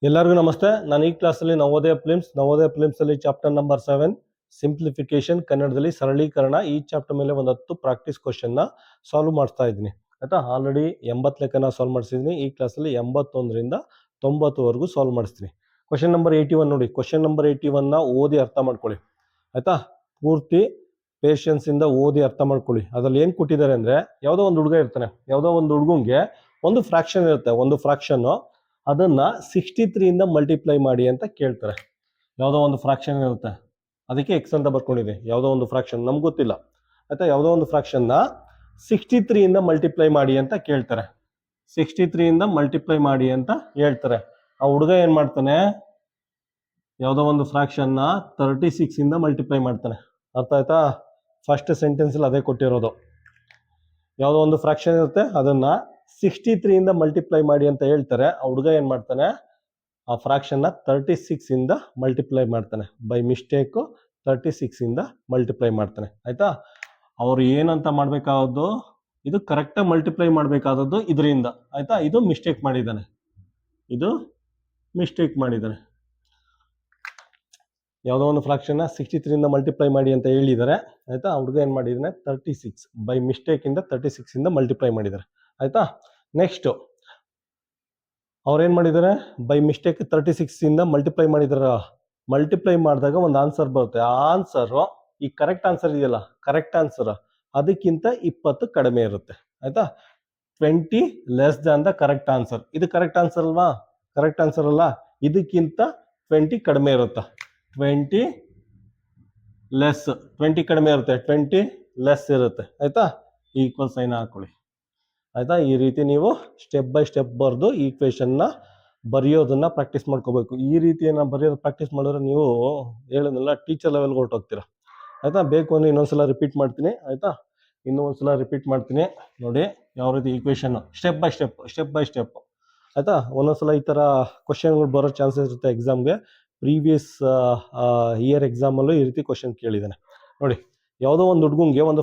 ಎಲ್ಲರಿಗೂ ನಮಸ್ತೆ. ನಾನು ಈ ಕ್ಲಾಸಲ್ಲಿ ನವೋದಯ ಫಿಲ್ಮ್ಸ್ ಅಲ್ಲಿ ಚಾಪ್ಟರ್ ನಂಬರ್ 7 ಸಿಂಪ್ಲಿಫಿಕೇಶನ್ ಕನ್ನಡದಲ್ಲಿ ಸರಳೀಕರಣ ಈ ಚಾಪ್ಟರ್ ಮೇಲೆ ಒಂದು 10 ಪ್ರಾಕ್ಟೀಸ್ ಕ್ವಶನ್ ನ ಸಾಲ್ವ್ ಮಾಡ್ತಾ ಇದ್ದೀನಿ. ಆಯ್ತಾ, ಆಲ್ರೆಡಿ 80 ಲೆಕ್ಕನ ಸಾಲ್ವ್ ಮಾಡಿಸಿದ್ದೀನಿ. ಈ ಕ್ಲಾಸಲ್ಲಿ 81ರಿಂದ 90ವರೆಗೂ ಸಾಲ್ವ್ ಮಾಡಿಸ್ತೀನಿ. ಕ್ವಶನ್ ನಂಬರ್ 81 ನೋಡಿ. ಕ್ವಶನ್ ನಂಬರ್ 81 ನ ಓದಿ ಅರ್ಥ ಮಾಡ್ಕೊಳ್ಳಿ. ಆಯ್ತಾ, ಪೂರ್ತಿ ಪೇಷನ್ಸ್ ಇಂದ ಓದಿ ಅರ್ಥ ಮಾಡ್ಕೊಳ್ಳಿ. ಅದ್ರಲ್ಲಿ ಏನ್ ಕೊಟ್ಟಿದ್ದಾರೆ ಅಂದ್ರೆ, ಯಾವುದೋ ಒಂದು ಹುಡುಗ ಇರ್ತಾನೆ, ಯಾವುದೋ ಒಂದು ಹುಡುಗಂಗೆ ಒಂದು ಫ್ರಾಕ್ಷನ್ ಇರುತ್ತೆ. ಒಂದು ಫ್ರಾಕ್ಷನ್ ಅದನ್ನ 63 ಇಂದ ಮಲ್ಟಿಪ್ಲೈ ಮಾಡಿ ಅಂತ ಕೇಳ್ತಾರೆ. ಯಾವುದೋ ಒಂದು ಫ್ರಾಕ್ಷನ್ ಇರುತ್ತೆ, ಅದಕ್ಕೆ ಎಕ್ಸ್ ಅಂತ ಬರ್ಕೊಂಡಿದೆ. ಯಾವುದೋ ಒಂದು ಫ್ರಾಕ್ಷನ್ ನಮ್ಗೆ ಗೊತ್ತಿಲ್ಲ. ಆಯ್ತಾ, ಯಾವುದೋ ಒಂದು ಫ್ರಾಕ್ಷನ್ ನ 63 ಇಂದ ಮಲ್ಟಿಪ್ಲೈ ಮಾಡಿ ಅಂತ ಕೇಳ್ತಾರೆ. 63 ಇಂದ ಮಲ್ಟಿಪ್ಲೈ ಮಾಡಿ ಅಂತ ಹೇಳ್ತಾರೆ. ಆ ಹುಡುಗ ಏನ್ ಮಾಡ್ತಾನೆ, ಯಾವುದೋ ಒಂದು ಫ್ರಾಕ್ಷನ್ ನ 36 ಇಂದ ಮಲ್ಟಿಪ್ಲೈ ಮಾಡ್ತಾನೆ. ಅರ್ಥ ಆಯ್ತಾ? ಫಸ್ಟ್ ಸೆಂಟೆನ್ಸ್ ಅಲ್ಲಿ ಅದೇ ಕೊಟ್ಟಿರೋದು. ಯಾವುದೋ ಒಂದು ಫ್ರಾಕ್ಷನ್ ಇರುತ್ತೆ, ಅದನ್ನ 63 ಇಂದ ಮಲ್ಟಿಪ್ಲೈ ಮಾಡಿ ಅಂತ ಹೇಳ್ತಾರೆ. ಆ ಹುಡುಗ ಏನ್ ಮಾಡ್ತಾನೆ, ಆ ಫ್ರಾಕ್ಷನ್ ನ 36 ಇಂದ ಮಲ್ಟಿಪ್ಲೈ ಮಾಡ್ತಾನೆ. ಬೈ ಮಿಸ್ಟೇಕ್ 36 ಇಂದ ಮಲ್ಟಿಪ್ಲೈ ಮಾಡ್ತಾನೆ. ಆಯ್ತಾ, ಅವ್ರು ಏನಂತ ಮಾಡ್ಬೇಕಾದದ್ದು, ಇದು ಕರೆಕ್ಟ್ ಮಲ್ಟಿಪ್ಲೈ ಮಾಡ್ಬೇಕಾದದ್ದು ಇದರಿಂದ. ಆಯ್ತಾ, ಇದು ಮಿಸ್ಟೇಕ್ ಮಾಡಿದ್ದಾನೆ. ಯಾವುದೋ ಒಂದು ಫ್ರಾಕ್ಷನ್ ನ 63 ಇಂದ ಮಲ್ಟಿಪ್ಲೈ ಮಾಡಿ ಅಂತ ಹೇಳಿದ್ದಾರೆ. ಆಯ್ತಾ, ಹುಡುಗ ಏನ್ ಮಾಡಿದಾನೆ, 36 ಬೈ ಮಿಸ್ಟೇಕ್ ಇಂದ 36 ಇಂದ ಮಲ್ಟಿಪ್ಲೈ ಮಾಡಿದ್ದಾರೆ. ಆಯ್ತಾ, ನೆಕ್ಸ್ಟ್ ಅವ್ರು ಏನ್ ಮಾಡಿದ್ದಾರೆ, ಬೈ ಮಿಸ್ಟೇಕ್ 36 ಇಂದ ಮಲ್ಟಿಪ್ಲೈ ಮಾಡಿದಾರ. ಮಲ್ಟಿಪ್ಲೈ ಮಾಡಿದಾಗ ಒಂದು ಆನ್ಸರ್ ಬರುತ್ತೆ. ಆ ಆನ್ಸರ್, ಈ ಕರೆಕ್ಟ್ ಆನ್ಸರ್ ಇದೆಯಲ್ಲ, ಕರೆಕ್ಟ್ ಆನ್ಸರ್ ಅದಕ್ಕಿಂತ 20 ಕಡಿಮೆ ಇರುತ್ತೆ. ಆಯ್ತಾ, 20 less than the correct answer. ಇದು ಕರೆಕ್ಟ್ ಆನ್ಸರ್ ಅಲ್ವಾ? ಕರೆಕ್ಟ್ ಆನ್ಸರ್ ಅಲ್ಲ, ಇದಕ್ಕಿಂತ 20 ಕಡಿಮೆ ಇರುತ್ತೆ. 20 ಕಡಿಮೆ ಇರುತ್ತೆ, 20 ಲೆಸ್ ಇರುತ್ತೆ. ಆಯ್ತಾ, ಈಕ್ವಲ್ ಸೈನ್ ಹಾಕೊಳ್ಳಿ. ಆಯ್ತಾ, ಈ ರೀತಿ ನೀವು ಸ್ಟೆಪ್ ಬೈ ಸ್ಟೆಪ್ ಬರೆದು ಈಕ್ವೇಶನ್ ನ ಬರೆಯೋದನ್ನ ಪ್ರಾಕ್ಟೀಸ್ ಮಾಡ್ಕೋಬೇಕು. ಈ ರೀತಿಯನ್ನ ಬರೆಯೋದು ಪ್ರಾಕ್ಟೀಸ್ ಮಾಡಿದ್ರೆ ನೀವು ಹೇಳೋದಲ್ಲ ಟೀಚರ್ ಲೆವೆಲ್ಗೆ ಹೊರಟೋಗ್ತೀರಾ. ಆಯ್ತಾ, ಬೇಕು ಅಂದ್ರೆ ಇನ್ನೊಂದ್ಸಲ ರಿಪೀಟ್ ಮಾಡ್ತೀನಿ. ಆಯ್ತಾ, ಇನ್ನೊಂದ್ಸಲ ರಿಪೀಟ್ ಮಾಡ್ತೀನಿ. ನೋಡಿ ಯಾವ ರೀತಿ ಈಕ್ವೇಶನ್ ಸ್ಟೆಪ್ ಬೈ ಸ್ಟೆಪ್. ಆಯ್ತಾ, ಒಂದೊಂದ್ಸಲ ಈ ತರ ಕ್ವಶನ್ಗಳು ಬರೋ ಚಾನ್ಸಸ್ ಇರುತ್ತೆ ಎಕ್ಸಾಮ್ಗೆ. ಪ್ರೀವಿಯಸ್ ಇಯರ್ ಎಕ್ಸಾಮ್ ಅಲ್ಲೂ ಈ ರೀತಿ ಕ್ವಶನ್ ಕೇಳಿದ್ದಾನೆ. ನೋಡಿ, ಯಾವುದೋ ಒಂದು ಹುಡುಗಂಗೆ ಒಂದು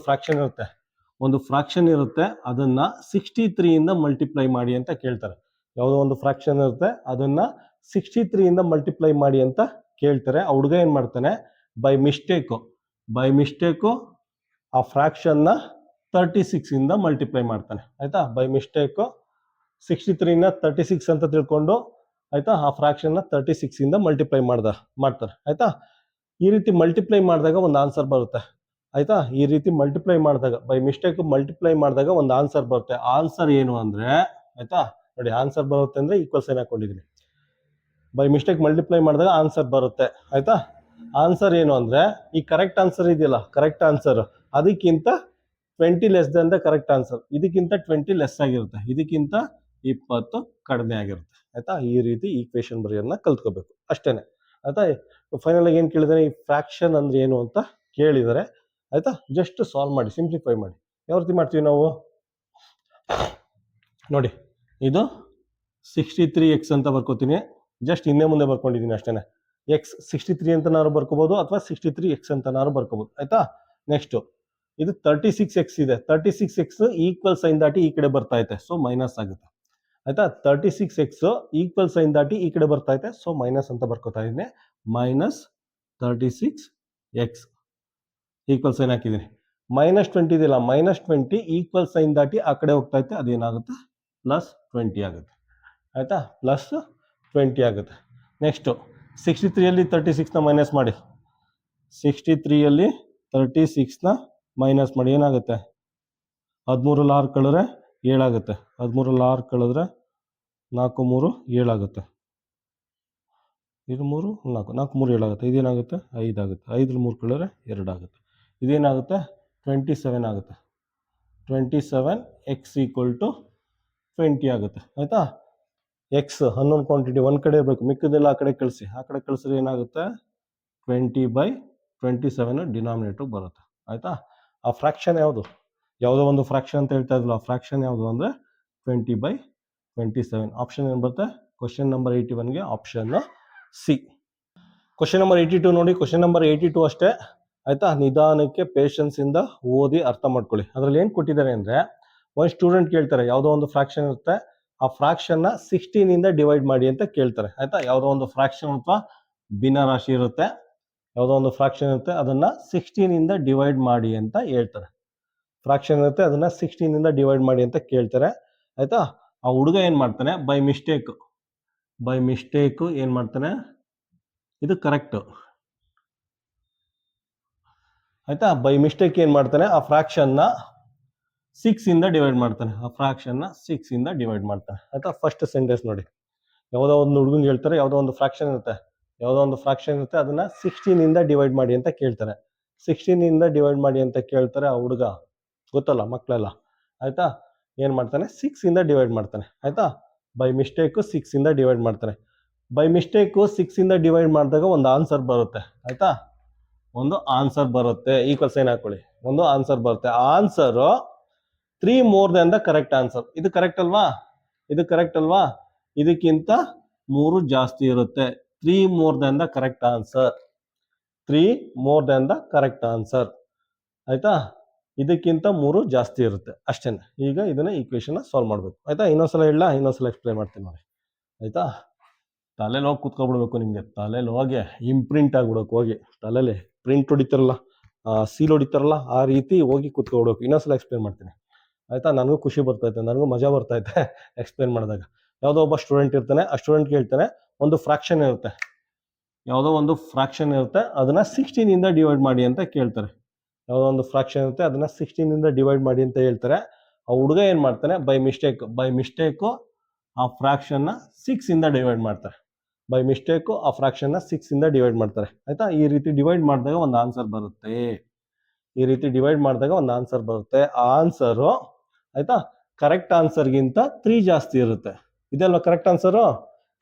ಫ್ರಾಕ್ಷನ್ ಇರುತ್ತೆ, ಅದನ್ನ 63 ಇಂದ ಮಲ್ಟಿಪ್ಲೈ ಮಾಡಿ ಅಂತ ಕೇಳ್ತಾರೆ. ಯಾವುದೋ ಒಂದು ಫ್ರಾಕ್ಷನ್ ಇರುತ್ತೆ, ಅದನ್ನ 63 ಇಂದ ಮಲ್ಟಿಪ್ಲೈ ಮಾಡಿ ಅಂತ ಕೇಳ್ತಾರೆ. ಆ ಹುಡುಗ ಏನ್ ಮಾಡ್ತಾನೆ, ಬೈ ಮಿಸ್ಟೇಕು ಆ ಫ್ರಾಕ್ಷನ್ ನ 36 ಇಂದ ಮಲ್ಟಿಪ್ಲೈ ಮಾಡ್ತಾನೆ. ಆಯ್ತಾ, ಬೈ ಮಿಸ್ಟೇಕ್ 63 ನ 36 ಅಂತ ತಿಳ್ಕೊಂಡು, ಆಯ್ತಾ, ಆ ಫ್ರಾಕ್ಷನ್ ನ 36 ಇಂದ ಮಲ್ಟಿಪ್ಲೈ ಮಾಡ್ತಾರೆ. ಆಯ್ತಾ, ಈ ರೀತಿ ಮಲ್ಟಿಪ್ಲೈ ಮಾಡಿದಾಗ ಒಂದು ಆನ್ಸರ್ ಬರುತ್ತೆ. ಆಯ್ತಾ, ಈ ರೀತಿ ಮಲ್ಟಿಪ್ಲೈ ಮಾಡಿದಾಗ, ಬೈ ಮಿಸ್ಟೇಕ್ ಮಲ್ಟಿಪ್ಲೈ ಮಾಡಿದಾಗ ಒಂದು ಆನ್ಸರ್ ಬರುತ್ತೆ. ಆನ್ಸರ್ ಏನು ಅಂದ್ರೆ, ಆಯ್ತಾ ನೋಡಿ, ಆನ್ಸರ್ ಬರುತ್ತೆ ಅಂದ್ರೆ ಈಕ್ವಲ್ ಸೈನ್ ಹಾಕೊಂಡಿದ್ದೀನಿ. ಬೈ ಮಿಸ್ಟೇಕ್ ಮಲ್ಟಿಪ್ಲೈ ಮಾಡಿದಾಗ ಆನ್ಸರ್ ಬರುತ್ತೆ. ಆಯ್ತಾ, ಆನ್ಸರ್ ಏನು ಅಂದ್ರೆ, ಈ ಕರೆಕ್ಟ್ ಆನ್ಸರ್ ಇದೆಯಲ್ಲ, ಕರೆಕ್ಟ್ ಆನ್ಸರ್ ಅದಕ್ಕಿಂತ 20 less than the correct answer. ಇದಕ್ಕಿಂತ 20 ಲೆಸ್ ಆಗಿರುತ್ತೆ, ಇದಕ್ಕಿಂತ 20 ಕಡಿಮೆ ಆಗಿರುತ್ತೆ. ಆಯ್ತಾ, ಈ ರೀತಿ ಈಕ್ವೇಶನ್ ಬರೆಯೋದನ್ನ ಕಲ್ತ್ಕೋಬೇಕು ಅಷ್ಟೇನೆ. ಆಯ್ತಾ, ಫೈನಲ್ ಆಗಿ ಏನ್ ಕೇಳಿದಾರೆ, ಈ ಫ್ರಾಕ್ಷನ್ ಅಂದ್ರೆ ಏನು ಅಂತ ಕೇಳಿದರೆ. ಆಯ್ತಾ, ಜಸ್ಟ್ ಸಾಲ್ವ್ ಮಾಡಿ, ಸಿಂಪ್ಲಿಫೈ ಮಾಡಿ. ಯಾವ ರೀತಿ ಮಾಡ್ತೀವಿ ನಾವು ನೋಡಿ, ಇದು 63x ಅಂತ ಬರ್ಕೋತೀನಿ. ಜಸ್ಟ್ ಹಿಂದೆ ಮುಂದೆ ಬರ್ಕೊಂಡಿದ್ದೀನಿ ಅಷ್ಟೇನೆ. ಎಕ್ಸ್ 63 ಅಂತ ನಾನು ಬರ್ಕೋಬಹುದು, ಅಥವಾ 63x ಅಂತ ನಾನು ಬರ್ಕೋಬಹುದು. ಆಯ್ತಾ, ನೆಕ್ಸ್ಟ್ ಇದು 36x ಇದೆ. 36x ಈಕ್ವಲ್ ಸೈನ್ ದಾಟಿ ಈ ಕಡೆ ಬರ್ತಾ ಇದೆ, ಸೊ ಮೈನಸ್ ಆಗುತ್ತೆ. ಆಯ್ತಾ, 36x ಈಕ್ವಲ್ ಸೈನ್ ದಾಟಿ ಈ ಕಡೆ ಬರ್ತಾ ಇದೆ, ಸೊ ಮೈನಸ್ ಅಂತ ಬರ್ಕೋತಾ ಇದ್ದೀನಿ. ಮೈನಸ್ 36x ಈಕ್ವಲ್ ಸೈನ್ ಹಾಕಿದ್ದೀನಿ. -20 ಇದೆಯಲ್ಲ, -20 ಈಕ್ವಲ್ ಸೈನ್ ದಾಟಿ ಆ ಕಡೆ ಹೋಗ್ತಾ ಇತ್ತೆ, ಅದೇನಾಗುತ್ತೆ, +20 ಆಗುತ್ತೆ. ಆಯ್ತಾ, +20 ಆಗುತ್ತೆ. ನೆಕ್ಸ್ಟ್ 63ಯಲ್ಲಿ 36ನ ಮೈನಸ್ ಮಾಡಿ. 63ಯಲ್ಲಿ 36ನ ಮೈನಸ್ ಮಾಡಿ, ಏನಾಗುತ್ತೆ, 13ರಲ್ಲಿ 6 ಕಳೆದ್ರೆ 7 ಆಗುತ್ತೆ. 13ರಲ್ಲಿ 6 ಕಳೆದ್ರೆ 4 3 7 ಆಗುತ್ತೆ. ಇದು 3 4 4 3 7 ಆಗುತ್ತೆ. ಇದೇನಾಗುತ್ತೆ, 5 ಆಗುತ್ತೆ. 5ರಲ್ಲಿ 3 ಕಳೆದ್ರೆ 2 ಆಗುತ್ತೆ. ಇದೇನಾಗುತ್ತೆ, 27 ಆಗುತ್ತೆ. 27x = 20 ಆಗುತ್ತೆ. ಆಯ್ತಾ, ಎಕ್ಸ್ ಅನ್ನೋನ್ ಕ್ವಾಂಟಿಟಿ ಒಂದ್ ಕಡೆ ಇರಬೇಕು, ಮಿಕ್ಕದೆಲ್ಲ ಆ ಕಡೆ ಕಳಿಸಿ. ಆ ಕಡೆ ಕಳಿಸಿದ್ರೆ ಏನಾಗುತ್ತೆ, 20/27 ಡಿನಾಮಿನೇಟರ್ ಬರುತ್ತೆ. ಆಯ್ತಾ, ಆ ಫ್ರಾಕ್ಷನ್ ಯಾವುದು, ಯಾವುದೋ ಒಂದು ಫ್ರಾಕ್ಷನ್ ಅಂತ ಹೇಳ್ತಾ ಇದ್ರಲ್ಲ, ಆ ಫ್ರಾಕ್ಷನ್ ಯಾವುದು ಅಂದ್ರೆ 20/27. ಆಪ್ಷನ್ ಏನು ಬರುತ್ತೆ, ಕ್ವಶನ್ ನಂಬರ್ 81ಗೆ ಆಪ್ಷನ್ ಸಿ. ಕ್ವಶನ್ ನಂಬರ್ 82 ನೋಡಿ. ಕ್ವಶನ್ ನಂಬರ್ 82 ಅಷ್ಟೇ. ಆಯ್ತಾ, ನಿಧಾನಕ್ಕೆ ಪೇಷನ್ಸ್ ಇಂದ ಓದಿ ಅರ್ಥ ಮಾಡ್ಕೊಳ್ಳಿ. ಅದ್ರಲ್ಲಿ ಏನ್ ಕೊಟ್ಟಿದ್ದಾರೆ ಅಂದ್ರೆ, ಒಂದು ಸ್ಟೂಡೆಂಟ್ ಕೇಳ್ತಾರೆ, ಯಾವುದೋ ಒಂದು ಫ್ರಾಕ್ಷನ್ ಇರುತ್ತೆ, ಆ ಫ್ರಾಕ್ಷನ್ನ 16 ಇಂದ ಡಿವೈಡ್ ಮಾಡಿ ಅಂತ ಕೇಳ್ತಾರೆ ಆಯ್ತಾ. ಯಾವುದೋ ಒಂದು ಫ್ರಾಕ್ಷನ್ ಅಥವಾ ಭಿನ್ನರಾಶಿ ಇರುತ್ತೆ, ಯಾವುದೋ ಒಂದು ಫ್ರಾಕ್ಷನ್ ಇರುತ್ತೆ, ಅದನ್ನ 16 ಇಂದ ಡಿವೈಡ್ ಮಾಡಿ ಅಂತ ಹೇಳ್ತಾರೆ. ಫ್ರಾಕ್ಷನ್ ಇರುತ್ತೆ, ಅದನ್ನ 16 ಇಂದ ಡಿವೈಡ್ ಮಾಡಿ ಅಂತ ಕೇಳ್ತಾರೆ ಆಯ್ತಾ. ಆ ಹುಡುಗ ಏನ್ ಮಾಡ್ತಾನೆ, ಬೈ ಮಿಸ್ಟೇಕ್ ಏನ್ ಮಾಡ್ತಾನೆ, ಇದು ಕರೆಕ್ಟ್ ಆಯ್ತಾ. ಬೈ ಮಿಸ್ಟೇಕ್ ಏನ್ ಮಾಡ್ತಾನೆ, ಆ ಫ್ರಾಕ್ಷನ್ನ 6 ಇಂದ ಡಿವೈಡ್ ಮಾಡ್ತಾನೆ, ಆಯ್ತಾ. ಫಸ್ಟ್ ಸೆಂಟೆನ್ಸ್ ನೋಡಿ, ಯಾವುದೋ ಒಂದು ಹುಡುಗಂಗೆ ಹೇಳ್ತಾರೆ, ಯಾವುದೋ ಒಂದು ಫ್ರಾಕ್ಷನ್ ಇರುತ್ತೆ, ಅದನ್ನ 16 ಇಂದ ಡಿವೈಡ್ ಮಾಡಿ ಅಂತ ಕೇಳ್ತಾರೆ. 16 ಇಂದ ಡಿವೈಡ್ ಮಾಡಿ ಅಂತ ಕೇಳ್ತಾರೆ. ಆ ಹುಡುಗ ಗೊತ್ತಲ್ಲ ಮಕ್ಕಳೆಲ್ಲ ಆಯ್ತಾ, ಏನ್ ಮಾಡ್ತಾನೆ, 6 ಇಂದ ಡಿವೈಡ್ ಮಾಡ್ತಾನೆ ಆಯ್ತಾ. ಬೈ ಮಿಸ್ಟೇಕ್ 6 ಇಂದ ಡಿವೈಡ್ ಮಾಡ್ತಾನೆ. ಬೈ ಮಿಸ್ಟೇಕ್ 6 ಇಂದ ಡಿವೈಡ್ ಮಾಡಿದಾಗ ಒಂದು ಆನ್ಸರ್ ಬರುತ್ತೆ ಆಯ್ತಾ, ಒಂದು ಆನ್ಸರ್ ಬರುತ್ತೆ. ಈಕ್ವಲ್ ಸೈನ್ ಹಾಕೊಳ್ಳಿ, ಒಂದು ಆನ್ಸರ್ ಬರುತ್ತೆ. Answer 3 more than the correct answer. ಇದು ಕರೆಕ್ಟ್ ಅಲ್ವಾ, ಇದಕ್ಕಿಂತ 3 ಜಾಸ್ತಿ ಇರುತ್ತೆ. 3 more than the correct answer ಆಯ್ತಾ. ಇದಕ್ಕಿಂತ 3 ಜಾಸ್ತಿ ಇರುತ್ತೆ ಅಷ್ಟೇನೆ. ಈಗ ಇದನ್ನ ಈಕ್ವೇಶನ್ ಸಾಲ್ವ್ ಮಾಡ್ಬೇಕು ಆಯ್ತಾ. ಇನ್ನೊಂದ್ಸಲ ಎಕ್ಸ್ಪ್ಲೈನ್ ಮಾಡ್ತೀನಿ ನೋಡಿ ಆಯ್ತಾ. ತಲೆಲಿ ಹೋಗಿ ಕುತ್ಕೊಬಿಡ್ಬೇಕು, ನಿಮ್ಗೆ ತಲೆಲಿ ಹೋಗಿ ಇಂಪ್ರಿಂಟ್ ಆಗ್ಬಿಡ್ಬೇಕು, ಹೋಗಿ ತಲೆಲಿ ಪ್ರಿಂಟ್ ಹೊಡಿತಾರಲ್ಲ, ಸೀಲ್ ಹೊಡಿತಾರಲ್ಲ, ಆ ರೀತಿ ಹೋಗಿ ಕುತ್ಕೊಬಿಡ್ಬೇಕು. ಇನ್ನೊಂದ್ಸಲ ಎಕ್ಸ್ಪ್ಲೈನ್ ಮಾಡ್ತೀನಿ ಆಯ್ತಾ. ನನಗೂ ಖುಷಿ ಬರ್ತೈತೆ, ನನಗೂ ಮಜಾ ಬರ್ತೈತೆ ಎಕ್ಸ್ಪ್ಲೈನ್ ಮಾಡಿದಾಗ. ಯಾವುದೋ ಒಬ್ಬ ಸ್ಟೂಡೆಂಟ್ ಇರ್ತಾನೆ, ಆ ಸ್ಟೂಡೆಂಟ್ ಹೇಳ್ತಾನೆ, ಒಂದು ಫ್ರಾಕ್ಷನ್ ಇರುತ್ತೆ, ಅದನ್ನ 16 ಇಂದ ಡಿವೈಡ್ ಮಾಡಿ ಅಂತ ಕೇಳ್ತಾರೆ. ಯಾವುದೋ ಒಂದು ಫ್ರಾಕ್ಷನ್ ಇರುತ್ತೆ, ಅದನ್ನ 16 ಇಂದ ಡಿವೈಡ್ ಮಾಡಿ ಅಂತ ಹೇಳ್ತಾರೆ. ಆ ಹುಡುಗ ಏನ್ ಮಾಡ್ತಾನೆ, ಬೈ ಮಿಸ್ಟೇಕ್ ಆ ಫ್ರಾಕ್ಷನ್ನ 6 ಇಂದ ಡಿವೈಡ್ ಮಾಡ್ತಾರೆ. ಆಯ್ತಾ. ಈ ರೀತಿ ಡಿವೈಡ್ ಮಾಡಿದಾಗ ಒಂದು ಆನ್ಸರ್ ಬರುತ್ತೆ. ಆ ಆನ್ಸರು ಆಯ್ತಾ ಕರೆಕ್ಟ್ ಆನ್ಸರ್ಗಿಂತ 3 ಜಾಸ್ತಿ ಇರುತ್ತೆ. ಇದೆಲ್ಲ ಕರೆಕ್ಟ್ ಆನ್ಸರು.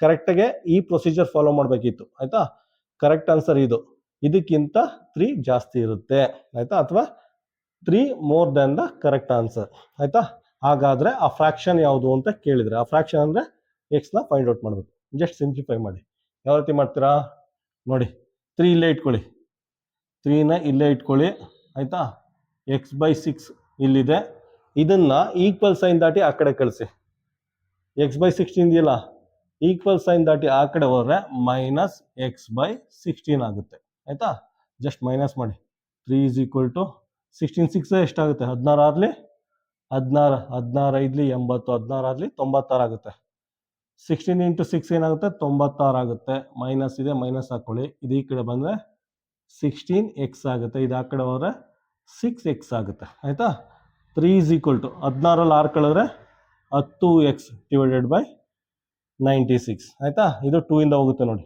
ಕರೆಕ್ಟಾಗೆ ಈ ಪ್ರೊಸೀಜರ್ ಫಾಲೋ ಮಾಡಬೇಕಿತ್ತು ಆಯ್ತಾ. ಕರೆಕ್ಟ್ ಆನ್ಸರ್ ಇದಕ್ಕಿಂತ 3 ಜಾಸ್ತಿ ಇರುತ್ತೆ ಆಯ್ತಾ, ಅಥವಾ 3 more than the correct answer ಆಯ್ತಾ. ಹಾಗಾದ್ರೆ ಆ ಫ್ರಾಕ್ಷನ್ ಯಾವುದು ಅಂತ ಕೇಳಿದ್ರೆ, ಆ ಫ್ರಾಕ್ಷನ್ ಅಂದ್ರೆ x ನ ಫೈಂಡ್ ಔಟ್ ಮಾಡಬೇಕು. ಜಸ್ಟ್ ಸಿಂಪ್ಲಿಫೈ ಮಾಡಿ. ಯಾವ ರೀತಿ ಮಾಡ್ತೀರಾ ನೋಡಿ, 3 ಇಲ್ಲೇ ಇಟ್ಕೊಳ್ಳಿ, 3ನ ಇಲ್ಲೇ ಇಟ್ಕೊಳ್ಳಿ ಆಯ್ತಾ. x/6 ಇಲ್ಲಿದೆ, ಇದನ್ನ ಈಕ್ವಲ್ ಸೈನ್ ದಾಟಿ ಆ ಕಡೆ ಕಳಿಸಿ. x/16 ಇದೆಯಲ್ಲ, ಈಕ್ವಲ್ ಸೈನ್ ದಾಟಿ ಆ ಕಡೆ ಹೋದ್ರೆ ಮೈನಸ್ x/16 ಆಗುತ್ತೆ ಆಯ್ತಾ. ಜಸ್ಟ್ ಮೈನಸ್ ಮಾಡಿ. 3 = 16 6 ಎಷ್ಟಾಗುತ್ತೆ, 16 ಆಗ್ಲಿ 16 16 5 80, 16 ಆಗ್ಲಿ 96 ಆಗುತ್ತೆ. 16 × 6 ಏನಾಗುತ್ತೆ, 96 ಆಗುತ್ತೆ. ಮೈನಸ್ ಇದೆ, ಮೈನಸ್ ಹಾಕೊಳ್ಳಿ. ಇದು ಈ ಕಡೆ ಬಂದ್ರೆ 16x ಆಗುತ್ತೆ, ಇದು ಆ ಕಡೆ ಹೋದ್ರೆ 6x ಆಗುತ್ತೆ ಆಯ್ತಾ. 3 = 16 6 ಕಳೆದ್ರೆ 10x / 96 ಆಯ್ತಾ. ಇದು 2 ಇಂದ ಹೋಗುತ್ತೆ ನೋಡಿ,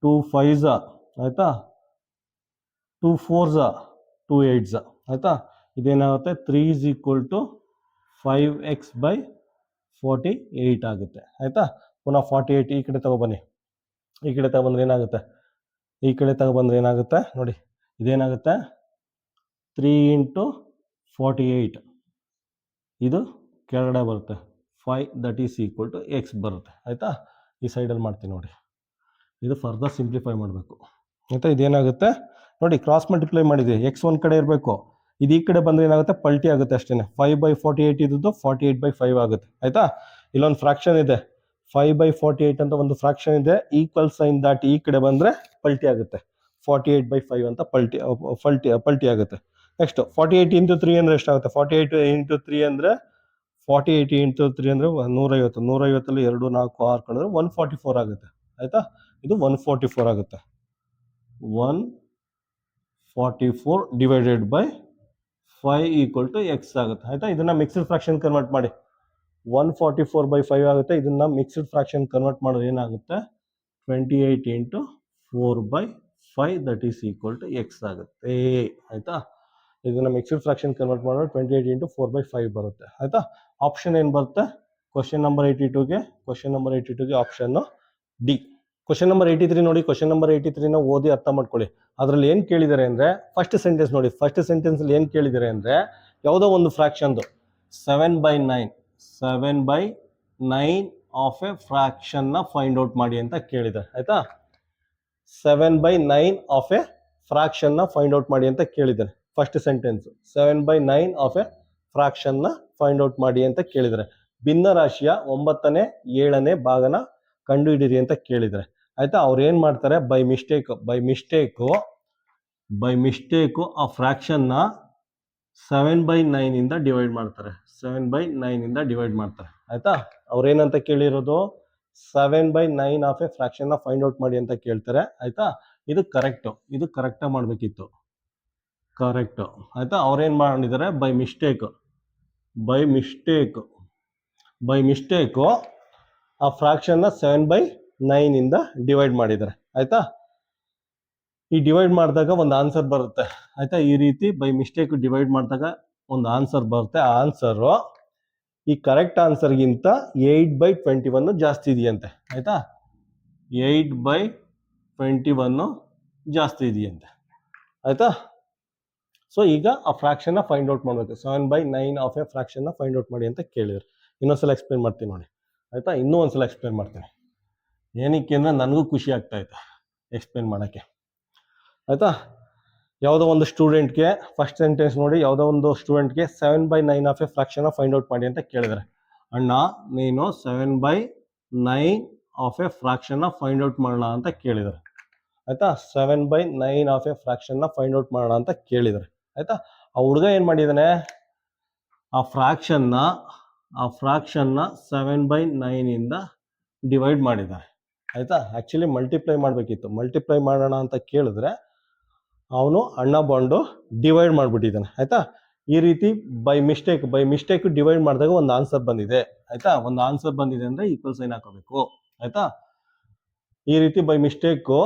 2 5s ಆಯ್ತಾ, 2 4s 2 8s ಆಯ್ತಾ. ಇದೇನಾಗುತ್ತೆ, 3 = 5x/48 ಆಗುತ್ತೆ ಆಯ್ತಾ. ಪುನಃ 48 ಈ ಕಡೆ ತಗೊಬನ್ನಿ, ಈ ಕಡೆ ತಗೊಬಂದ್ರೆ ಏನಾಗುತ್ತೆ ನೋಡಿ, ಇದೇನಾಗುತ್ತೆ 3 × 48, ಇದು ಕೆಳಗಡೆ ಬರುತ್ತೆ 5, that is equal to x ಬರುತ್ತೆ ಆಯ್ತಾ. ಈ ಸೈಡಲ್ಲಿ ಮಾಡ್ತೀನಿ ನೋಡಿ, ಇದು ಫರ್ದರ್ ಸಿಂಪ್ಲಿಫೈ ಮಾಡಬೇಕು ಆಯ್ತಾ. ಇದೇನಾಗುತ್ತೆ ನೋಡಿ, ಕ್ರಾಸ್ ಮಲ್ಟಿಪ್ಲೈ ಮಾಡಿದೆ, x ಒಂದು ಕಡೆ ಇರಬೇಕು, ಇದು ಈ ಕಡೆ ಬಂದ್ರೆ ಏನಾಗುತ್ತೆ, ಪಲ್ಟಿ ಆಗುತ್ತೆ ಅಷ್ಟೇನೆ. 5/48 ಇದ್ದು 48/5 ಆಗುತ್ತೆ ಆಯ್ತಾ. ಇಲ್ಲೊಂದು ಫ್ರಾಕ್ಷನ್ ಇದೆ, 5/48 ಅಂತ ಒಂದು ಫ್ರಾಕ್ಷನ್ ಇದೆ, ಈಕ್ವಲ್ ಸೈನ್ ದಾಟಿ ಈ ಕಡೆ ಬಂದ್ರೆ ಪಲ್ಟಿ ಆಗುತ್ತೆ, 48/5 ಅಂತ ಪಲ್ಟಿ ಆಗುತ್ತೆ. ನೆಕ್ಸ್ಟ್ 48 × 3 ಅಂದ್ರೆ ಎಷ್ಟಾಗುತ್ತೆ, 48 × 3 ಅಂದ್ರೆ 150, 150ಅಲ್ಲಿ 2 4 6 ಕಳೆದ್ರೆ 144 ಆಗುತ್ತೆ ಆಯ್ತಾ. ಇದು 144 ಆಗುತ್ತೆ. 144 ಡಿವೈಡೆಡ್ ಬೈ 5 = x ಆಗುತ್ತೆ ಆಯ್ತಾ. ಇದನ್ನ ಮಿಕ್ಸ್ಡ್ ಫ್ರಾಕ್ಷನ್ ಕನ್ವರ್ಟ್ ಮಾಡಿ, 144/5 ಆಗುತ್ತೆ. ಇದನ್ನ ಮಿಕ್ಸ್ಡ್ ಫ್ರಾಕ್ಷನ್ ಕನ್ವರ್ಟ್ ಮಾಡಿದ್ರೆ ಏನಾಗುತ್ತೆ, 28 × 4/5 that is equal to x ಆಗುತ್ತೆ ಆಯ್ತಾ. ಇದನ್ನ ಮಿಕ್ಸ್ಡ್ ಫ್ರಾಕ್ಷನ್ ಕನ್ವರ್ಟ್ ಮಾಡಿದ್ರೆ 28 × 4/5 ಬರುತ್ತೆ ಆಯ್ತಾ. ಆಪ್ಷನ್ ಏನು ಬರುತ್ತೆ, ಕ್ವಶನ್ ನಂಬರ್ 82ಗೆ ಆಪ್ಷನ್ ಡಿ. ಕ್ವಶನ್ ನಂಬರ್ 83 ನೋಡಿ, ಕ್ವಶನ್ ನಂಬರ್ 83ನ ಓದಿ ಅರ್ಥ ಮಾಡ್ಕೊಳ್ಳಿ. ಅದರಲ್ಲಿ ಏನು ಕೇಳಿದ್ದಾರೆ ಅಂದರೆ, ಫಸ್ಟ್ ಸೆಂಟೆನ್ಸ್ ನೋಡಿ, ಫಸ್ಟ್ ಸೆಂಟೆನ್ಸಲ್ಲಿ ಏನು ಕೇಳಿದ್ದಾರೆ ಅಂದರೆ, ಯಾವುದೋ ಒಂದು ಫ್ರಾಕ್ಷನ್ದು 7/9 ಆಫ್ ಎ ಫ್ರಾಕ್ಷನ್ನ ಫೈಂಡ್ ಔಟ್ ಮಾಡಿ ಅಂತ ಕೇಳಿದ್ದಾರೆ ಆಯ್ತಾ. 7/9 ಆಫ್ ಎ ಫ್ರಾಕ್ಷನ್ನ ಫೈಂಡ್ ಔಟ್ ಮಾಡಿ ಅಂತ ಕೇಳಿದ್ದಾರೆ. ಫಸ್ಟ್ ಸೆಂಟೆನ್ಸ್ 7/9 ಆಫ್ ಎ ಫ್ರಾಕ್ಷನ್ನ ಫೈಂಡ್ ಔಟ್ ಮಾಡಿ ಅಂತ ಕೇಳಿದ್ದಾರೆ. ಭಿನ್ನರಾಶಿಯ 9ನೇ 7ನೇ ಭಾಗನ ಕಂಡುಹಿಡಿಯಿರಿ ಅಂತ ಕೇಳಿದರೆ ಆಯ್ತಾ. ಅವ್ರು ಏನು ಮಾಡ್ತಾರೆ, ಬೈ ಮಿಸ್ಟೇಕು ಆ ಫ್ರಾಕ್ಷನ್ನ 7/9 ಇಂದ ಡಿವೈಡ್ ಮಾಡ್ತಾರೆ. 7/9 ಇಂದ ಡಿವೈಡ್ ಮಾಡ್ತಾರೆ ಆಯ್ತಾ. ಅವ್ರೇನಂತ ಕೇಳಿರೋದು 7/9 ಆಫ್ ಎ ಫ್ರಾಕ್ಷನ್ನ ಫೈಂಡ್ ಔಟ್ ಮಾಡಿ ಅಂತ ಕೇಳ್ತಾರೆ ಆಯ್ತಾ. ಇದು ಕರೆಕ್ಟಾಗಿ ಮಾಡಬೇಕಿತ್ತು, ಕರೆಕ್ಟ್ ಆಯ್ತಾ. ಅವ್ರೇನು ಮಾಡಿದ್ದಾರೆ, ಬೈ ಮಿಸ್ಟೇಕು ಆ ಫ್ರಾಕ್ಷನ್ನ 7/9 ಇಂದ ಡಿವೈಡ್ ಮಾಡಿದ್ದಾರೆ ಆಯ್ತಾ. ಈ ಡಿವೈಡ್ ಮಾಡಿದಾಗ ಒಂದು ಆನ್ಸರ್ ಬರುತ್ತೆ ಆಯ್ತಾ. ಈ ರೀತಿ ಬೈ ಮಿಸ್ಟೇಕ್ ಡಿವೈಡ್ ಮಾಡಿದಾಗ ಒಂದು ಆನ್ಸರ್ ಬರುತ್ತೆ. ಆ ಆನ್ಸರು ಈ ಕರೆಕ್ಟ್ ಆನ್ಸರ್ಗಿಂತ 8/21 ಜಾಸ್ತಿ ಇದೆಯಂತೆ ಆಯ್ತಾ. 8/21 ಜಾಸ್ತಿ ಇದೆಯಂತೆ ಆಯ್ತಾ. ಸೊ ಈಗ ಆ ಫ್ರಾಕ್ಷನ್ನ ಫೈಂಡ್ ಔಟ್ ಮಾಡಬೇಕು. 7/9 ಆಫ್ ಎ ಫ್ರಾಕ್ಷನ್ನ ಫೈಂಡ್ ಔಟ್ ಮಾಡಿ ಅಂತ ಕೇಳಿದ್ರು. ಇನ್ನೊಂದ್ಸಲ ಎಕ್ಸ್ಪ್ಲೇನ್ ಮಾಡ್ತೀನಿ ನೋಡಿ ಆಯ್ತಾ. ಇನ್ನೂ ಒಂದ್ಸಲ ಎಕ್ಸ್ಪ್ಲೇನ್ ಮಾಡ್ತೀನಿ. ಏನಕ್ಕೆ ಅಂದರೆ ನನಗೂ ಖುಷಿ ಆಗ್ತಾ ಇತ್ತು ಎಕ್ಸ್ಪ್ಲೇನ್ ಮಾಡೋಕ್ಕೆ ಆಯ್ತಾ. ಯಾವುದೋ ಒಂದು ಸ್ಟೂಡೆಂಟ್ಗೆ ಫಸ್ಟ್ ಸೆಂಟೆನ್ಸ್ ನೋಡಿ, ಯಾವುದೋ ಒಂದು ಸ್ಟೂಡೆಂಟ್ಗೆ 7/9 ಆಫ್ ಎ ಫ್ರಾಕ್ಷನ್ನ ಫೈಂಡ್ ಔಟ್ ಮಾಡಿ ಅಂತ ಕೇಳಿದರೆ, ಅಣ್ಣ ನೀನು 7/9 ಆಫ್ ಎ ಫ್ರಾಕ್ಷನ್ನ ಫೈಂಡ್ ಔಟ್ ಮಾಡೋಣ ಅಂತ ಕೇಳಿದ್ದಾರೆ ಆಯ್ತಾ. 7/9 ಆಫ್ ಎ ಫ್ರಾಕ್ಷನ್ನ ಫೈಂಡ್ ಔಟ್ ಮಾಡೋಣ ಅಂತ ಕೇಳಿದ್ದಾರೆ ಆಯ್ತಾ. ಆ ಹುಡುಗ ಏನು ಮಾಡಿದ್ದಾನೆ, ಆ ಫ್ರಾಕ್ಷನ್ನ 7/9 ಇಂದ ಡಿವೈಡ್ ಮಾಡಿದ್ದಾರೆ ಆಯ್ತಾ. ಆ್ಯಕ್ಚುಲಿ ಮಲ್ಟಿಪ್ಲೈ ಮಾಡಬೇಕಿತ್ತು, ಮಲ್ಟಿಪ್ಲೈ ಮಾಡೋಣ ಅಂತ ಕೇಳಿದ್ರೆ ಅವನು ಅಣ್ಣ ಬಾಂಡು ಡಿವೈಡ್ ಮಾಡಿಬಿಟ್ಟಿದ್ದಾನೆ ಆಯ್ತಾ. ಈ ರೀತಿ ಬೈ ಮಿಸ್ಟೇಕ್ ಡಿವೈಡ್ ಮಾಡಿದಾಗ ಒಂದು ಆನ್ಸರ್ ಬಂದಿದೆ ಆಯ್ತಾ. ಒಂದು ಆನ್ಸರ್ ಬಂದಿದೆ ಅಂದರೆ ಈಕ್ವಲ್ ಸೈನ್ ಹಾಕೋಬೇಕು ಆಯ್ತಾ. ಈ ರೀತಿ ಬೈ ಮಿಸ್ಟೇಕು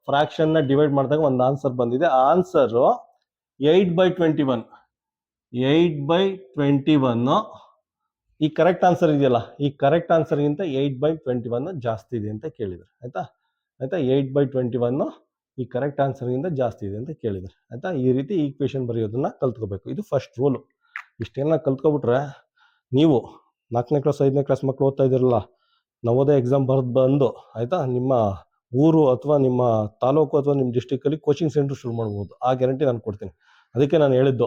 ಫ್ರಾಕ್ಷನ್ನ ಡಿವೈಡ್ ಮಾಡಿದಾಗ ಒಂದು ಆನ್ಸರ್ ಬಂದಿದೆ. ಆ ಆನ್ಸರು 8/21. ಈ ಕರೆಕ್ಟ್ ಆನ್ಸರ್ ಇದೆಯಲ್ಲ, ಈ ಕರೆಕ್ಟ್ ಆನ್ಸರ್ಗಿಂತ 8/21 ಜಾಸ್ತಿ ಇದೆ ಅಂತ ಕೇಳಿದ್ರು ಆಯ್ತಾ. 8/21 ಈ ಕರೆಕ್ಟ್ ಆನ್ಸರ್ಗಿಂತ ಜಾಸ್ತಿ ಇದೆ ಅಂತ ಕೇಳಿದ್ರು ಆಯ್ತಾ. ಈ ರೀತಿ ಈಕ್ವೇಷನ್ ಬರೆಯೋದನ್ನ ಕಲ್ತ್ಕೋಬೇಕು. ಇದು ಫಸ್ಟ್ ರೂಲು. ಇಷ್ಟೆಲ್ಲ ಕಲ್ತ್ಕೊಬಿಟ್ರೆ ನೀವು 4ನೇ ಕ್ಲಾಸ್ 5ನೇ ಕ್ಲಾಸ್ ಮಕ್ಕಳು ಓದ್ತಾ ಇದ್ದೀರಲ್ಲ, ನವೋದಯ ಎಕ್ಸಾಮ್ ಬಂದು ಆಯ್ತಾ, ನಿಮ್ಮ ಊರು ಅಥವಾ ನಿಮ್ಮ ತಾಲೂಕು ಅಥವಾ ನಿಮ್ಮ ಡಿಸ್ಟಿಕಲ್ಲಿ ಕೋಚಿಂಗ್ ಸೆಂಟರ್ ಶುರು ಮಾಡ್ಬೋದು. ಆ ಗ್ಯಾರಂಟಿ ನಾನು ಕೊಡ್ತೀನಿ. ಅದಕ್ಕೆ ನಾನು ಹೇಳಿದ್ದು,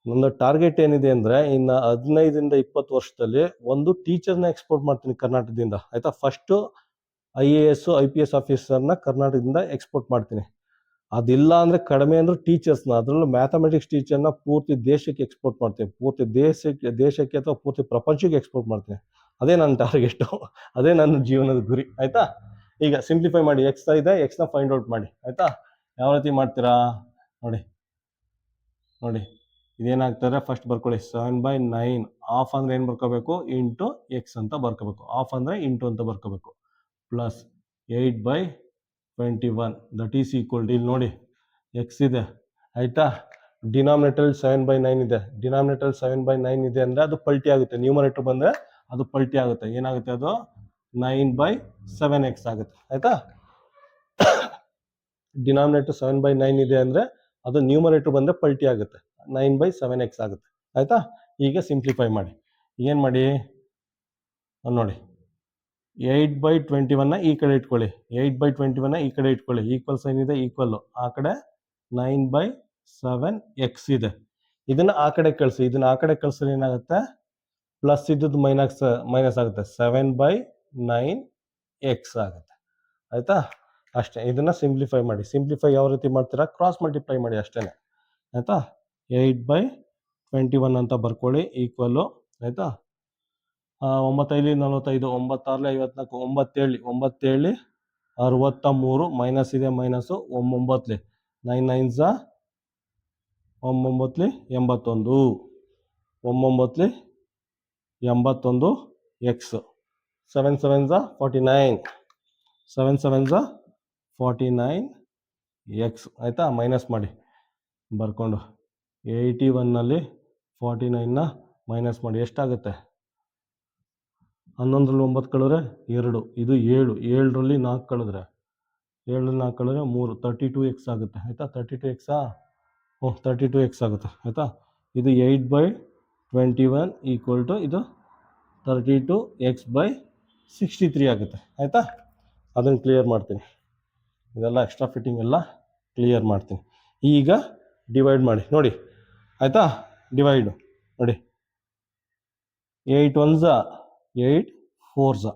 ನನ್ನ ಟಾರ್ಗೆಟ್ ಏನಿದೆ ಅಂದರೆ ಇನ್ನು 15 ಇಂದ 20 ವರ್ಷದಲ್ಲಿ ಒಂದು ಟೀಚರ್ನ ಎಕ್ಸ್ಪೋರ್ಟ್ ಮಾಡ್ತೀನಿ ಕರ್ನಾಟಕದಿಂದ ಆಯ್ತಾ. ಫಸ್ಟು IAS IPS ಆಫೀಸರ್ನ ಕರ್ನಾಟಕದಿಂದ ಎಕ್ಸ್ಪೋರ್ಟ್ ಮಾಡ್ತೀನಿ. ಅದಿಲ್ಲ ಅಂದರೆ ಕಡಿಮೆ ಅಂದರೆ ಟೀಚರ್ಸ್ನ, ಅದರಲ್ಲೂ ಮ್ಯಾಥಮೆಟಿಕ್ಸ್ ಟೀಚರ್ನ ಪೂರ್ತಿ ದೇಶಕ್ಕೆ ಎಕ್ಸ್ಪೋರ್ಟ್ ಮಾಡ್ತೀನಿ. ಪೂರ್ತಿ ದೇಶಕ್ಕೆ ಅಥವಾ ಪೂರ್ತಿ ಪ್ರಪಂಚಕ್ಕೆ ಎಕ್ಸ್ಪೋರ್ಟ್ ಮಾಡ್ತೀನಿ. ಅದೇ ನನ್ನ ಟಾರ್ಗೆಟು, ಅದೇ ನನ್ನ ಜೀವನದ ಗುರಿ ಆಯಿತಾ. ಈಗ ಸಿಂಪ್ಲಿಫೈ ಮಾಡಿ, ಎಕ್ಸ್ ಇದೆ, ಎಕ್ಸ್ನ ಫೈಂಡ್ ಔಟ್ ಮಾಡಿ ಆಯಿತಾ. ಯಾವ ರೀತಿ ಮಾಡ್ತೀರಾ ನೋಡಿ ಇದೇನಾಗ್ತಾರೆ, ಫಸ್ಟ್ ಬರ್ಕೊಳ್ಳಿ 7/9 ಆಫ್ ಅಂದರೆ ಏನು ಬರ್ಕೋಬೇಕು, ಇಂಟು ಎಕ್ಸ್ ಅಂತ ಬರ್ಕೋಬೇಕು. ಆಫ್ ಅಂದರೆ ಇಂಟು ಅಂತ ಬರ್ಕೋಬೇಕು. Plus 8/21 that is equal to, ಇಲ್ಲಿ ನೋಡಿ ಎಕ್ಸ್ ಇದೆ ಆಯಿತಾ. ಡಿನಾಮಿನೇಟರ್ 7/9 ಇದೆ. ಡಿನಾಮಿನೇಟರ್ 7/9 ಇದೆ ಅಂದರೆ ಅದು ಪಲ್ಟಿ ಆಗುತ್ತೆ. ನ್ಯೂಮರೇಟರ್ ಬಂದರೆ ಅದು ಪಲ್ಟಿ ಆಗುತ್ತೆ. ಏನಾಗುತ್ತೆ, ಅದು 9/7x ಆಗುತ್ತೆ ಆಯಿತಾ. ಡಿನಾಮಿನೇಟರ್ 7/9 ಇದೆ ಅಂದರೆ ಅದು ನ್ಯೂಮರೇಟರ್ ಬಂದರೆ ಪಲ್ಟಿ ಆಗುತ್ತೆ, 9/7x ಆಗುತ್ತೆ ಆಯಿತಾ. ಈಗ ಸಿಂಪ್ಲಿಫೈ ಮಾಡಿ. ಏನು ಮಾಡಿ ನೋಡಿ, 8/21 ಈ ಕಡೆ ಇಟ್ಕೊಳ್ಳಿ, 8/21 ಈ ಕಡೆ ಇಟ್ಕೊಳ್ಳಿ. ಈಕ್ವಲ್ ಸೈನ್ ಇದೆ, ಈಕ್ವಲ್ಲು. ಆ ಕಡೆ 9/7x ಇದೆ. ಇದನ್ನು ಆ ಕಡೆ ಕಳಿಸಿ. ಇದನ್ನು ಆ ಕಡೆ ಕಳಿಸಿದ್ರೆ ಏನಾಗುತ್ತೆ, ಪ್ಲಸ್ ಇದ್ದದ್ದು ಮೈನಸ್ ಆಗುತ್ತೆ, 7/9x ಆಗುತ್ತೆ ಆಯಿತಾ. ಅಷ್ಟೇ. ಇದನ್ನು ಸಿಂಪ್ಲಿಫೈ ಮಾಡಿ. ಸಿಂಪ್ಲಿಫೈ ಯಾವ ರೀತಿ ಮಾಡ್ತೀರಾ, ಕ್ರಾಸ್ ಮಲ್ಟಿಪ್ಲೈ ಮಾಡಿ ಅಷ್ಟೇ ಆಯಿತಾ. 8/21 ಅಂತ ಬರ್ಕೊಳ್ಳಿ, ಈಕ್ವಲ್ಲು ಆಯಿತಾ. 9/5 45, 9/6 54, 9/7 63, ಮೈನಸ್ ಇದೆ ಮೈನಸ್ಸು, 9 9 9 9 81, 9 81 ಎಕ್ಸ್, 7 7 49, 7 7 49 ಎಕ್ಸ್ ಆಯಿತಾ. ಮೈನಸ್ ಮಾಡಿ ಬರ್ಕೊಂಡು 81ನಲ್ಲಿ 49ನ ಮೈನಸ್ ಮಾಡಿ ಎಷ್ಟಾಗುತ್ತೆ, 11ರಲ್ಲಿ 9 ಕಳೆದ್ರೆ 2, ಇದು 7, 7ರಲ್ಲಿ 4 ಕಳೆದ್ರೆ 3, 32x ಆಗುತ್ತೆ ಆಯಿತಾ. 32x 32x ಆಗುತ್ತೆ ಆಯಿತಾ. ಇದು 8/21 ಈಕ್ವಲ್ ಟು ಇದು 32x/63 ಆಗುತ್ತೆ ಆಯಿತಾ. ಅದನ್ನು ಕ್ಲಿಯರ್ ಮಾಡ್ತೀನಿ, ಇದೆಲ್ಲ ಎಕ್ಸ್ಟ್ರಾ ಫಿಟ್ಟಿಂಗ್ ಎಲ್ಲ ಕ್ಲಿಯರ್ ಮಾಡ್ತೀನಿ. ಈಗ ಡಿವೈಡ್ ಮಾಡಿ ನೋಡಿ ಆಯಿತಾ. ಡಿವೈಡು ನೋಡಿ, 8 1 8 4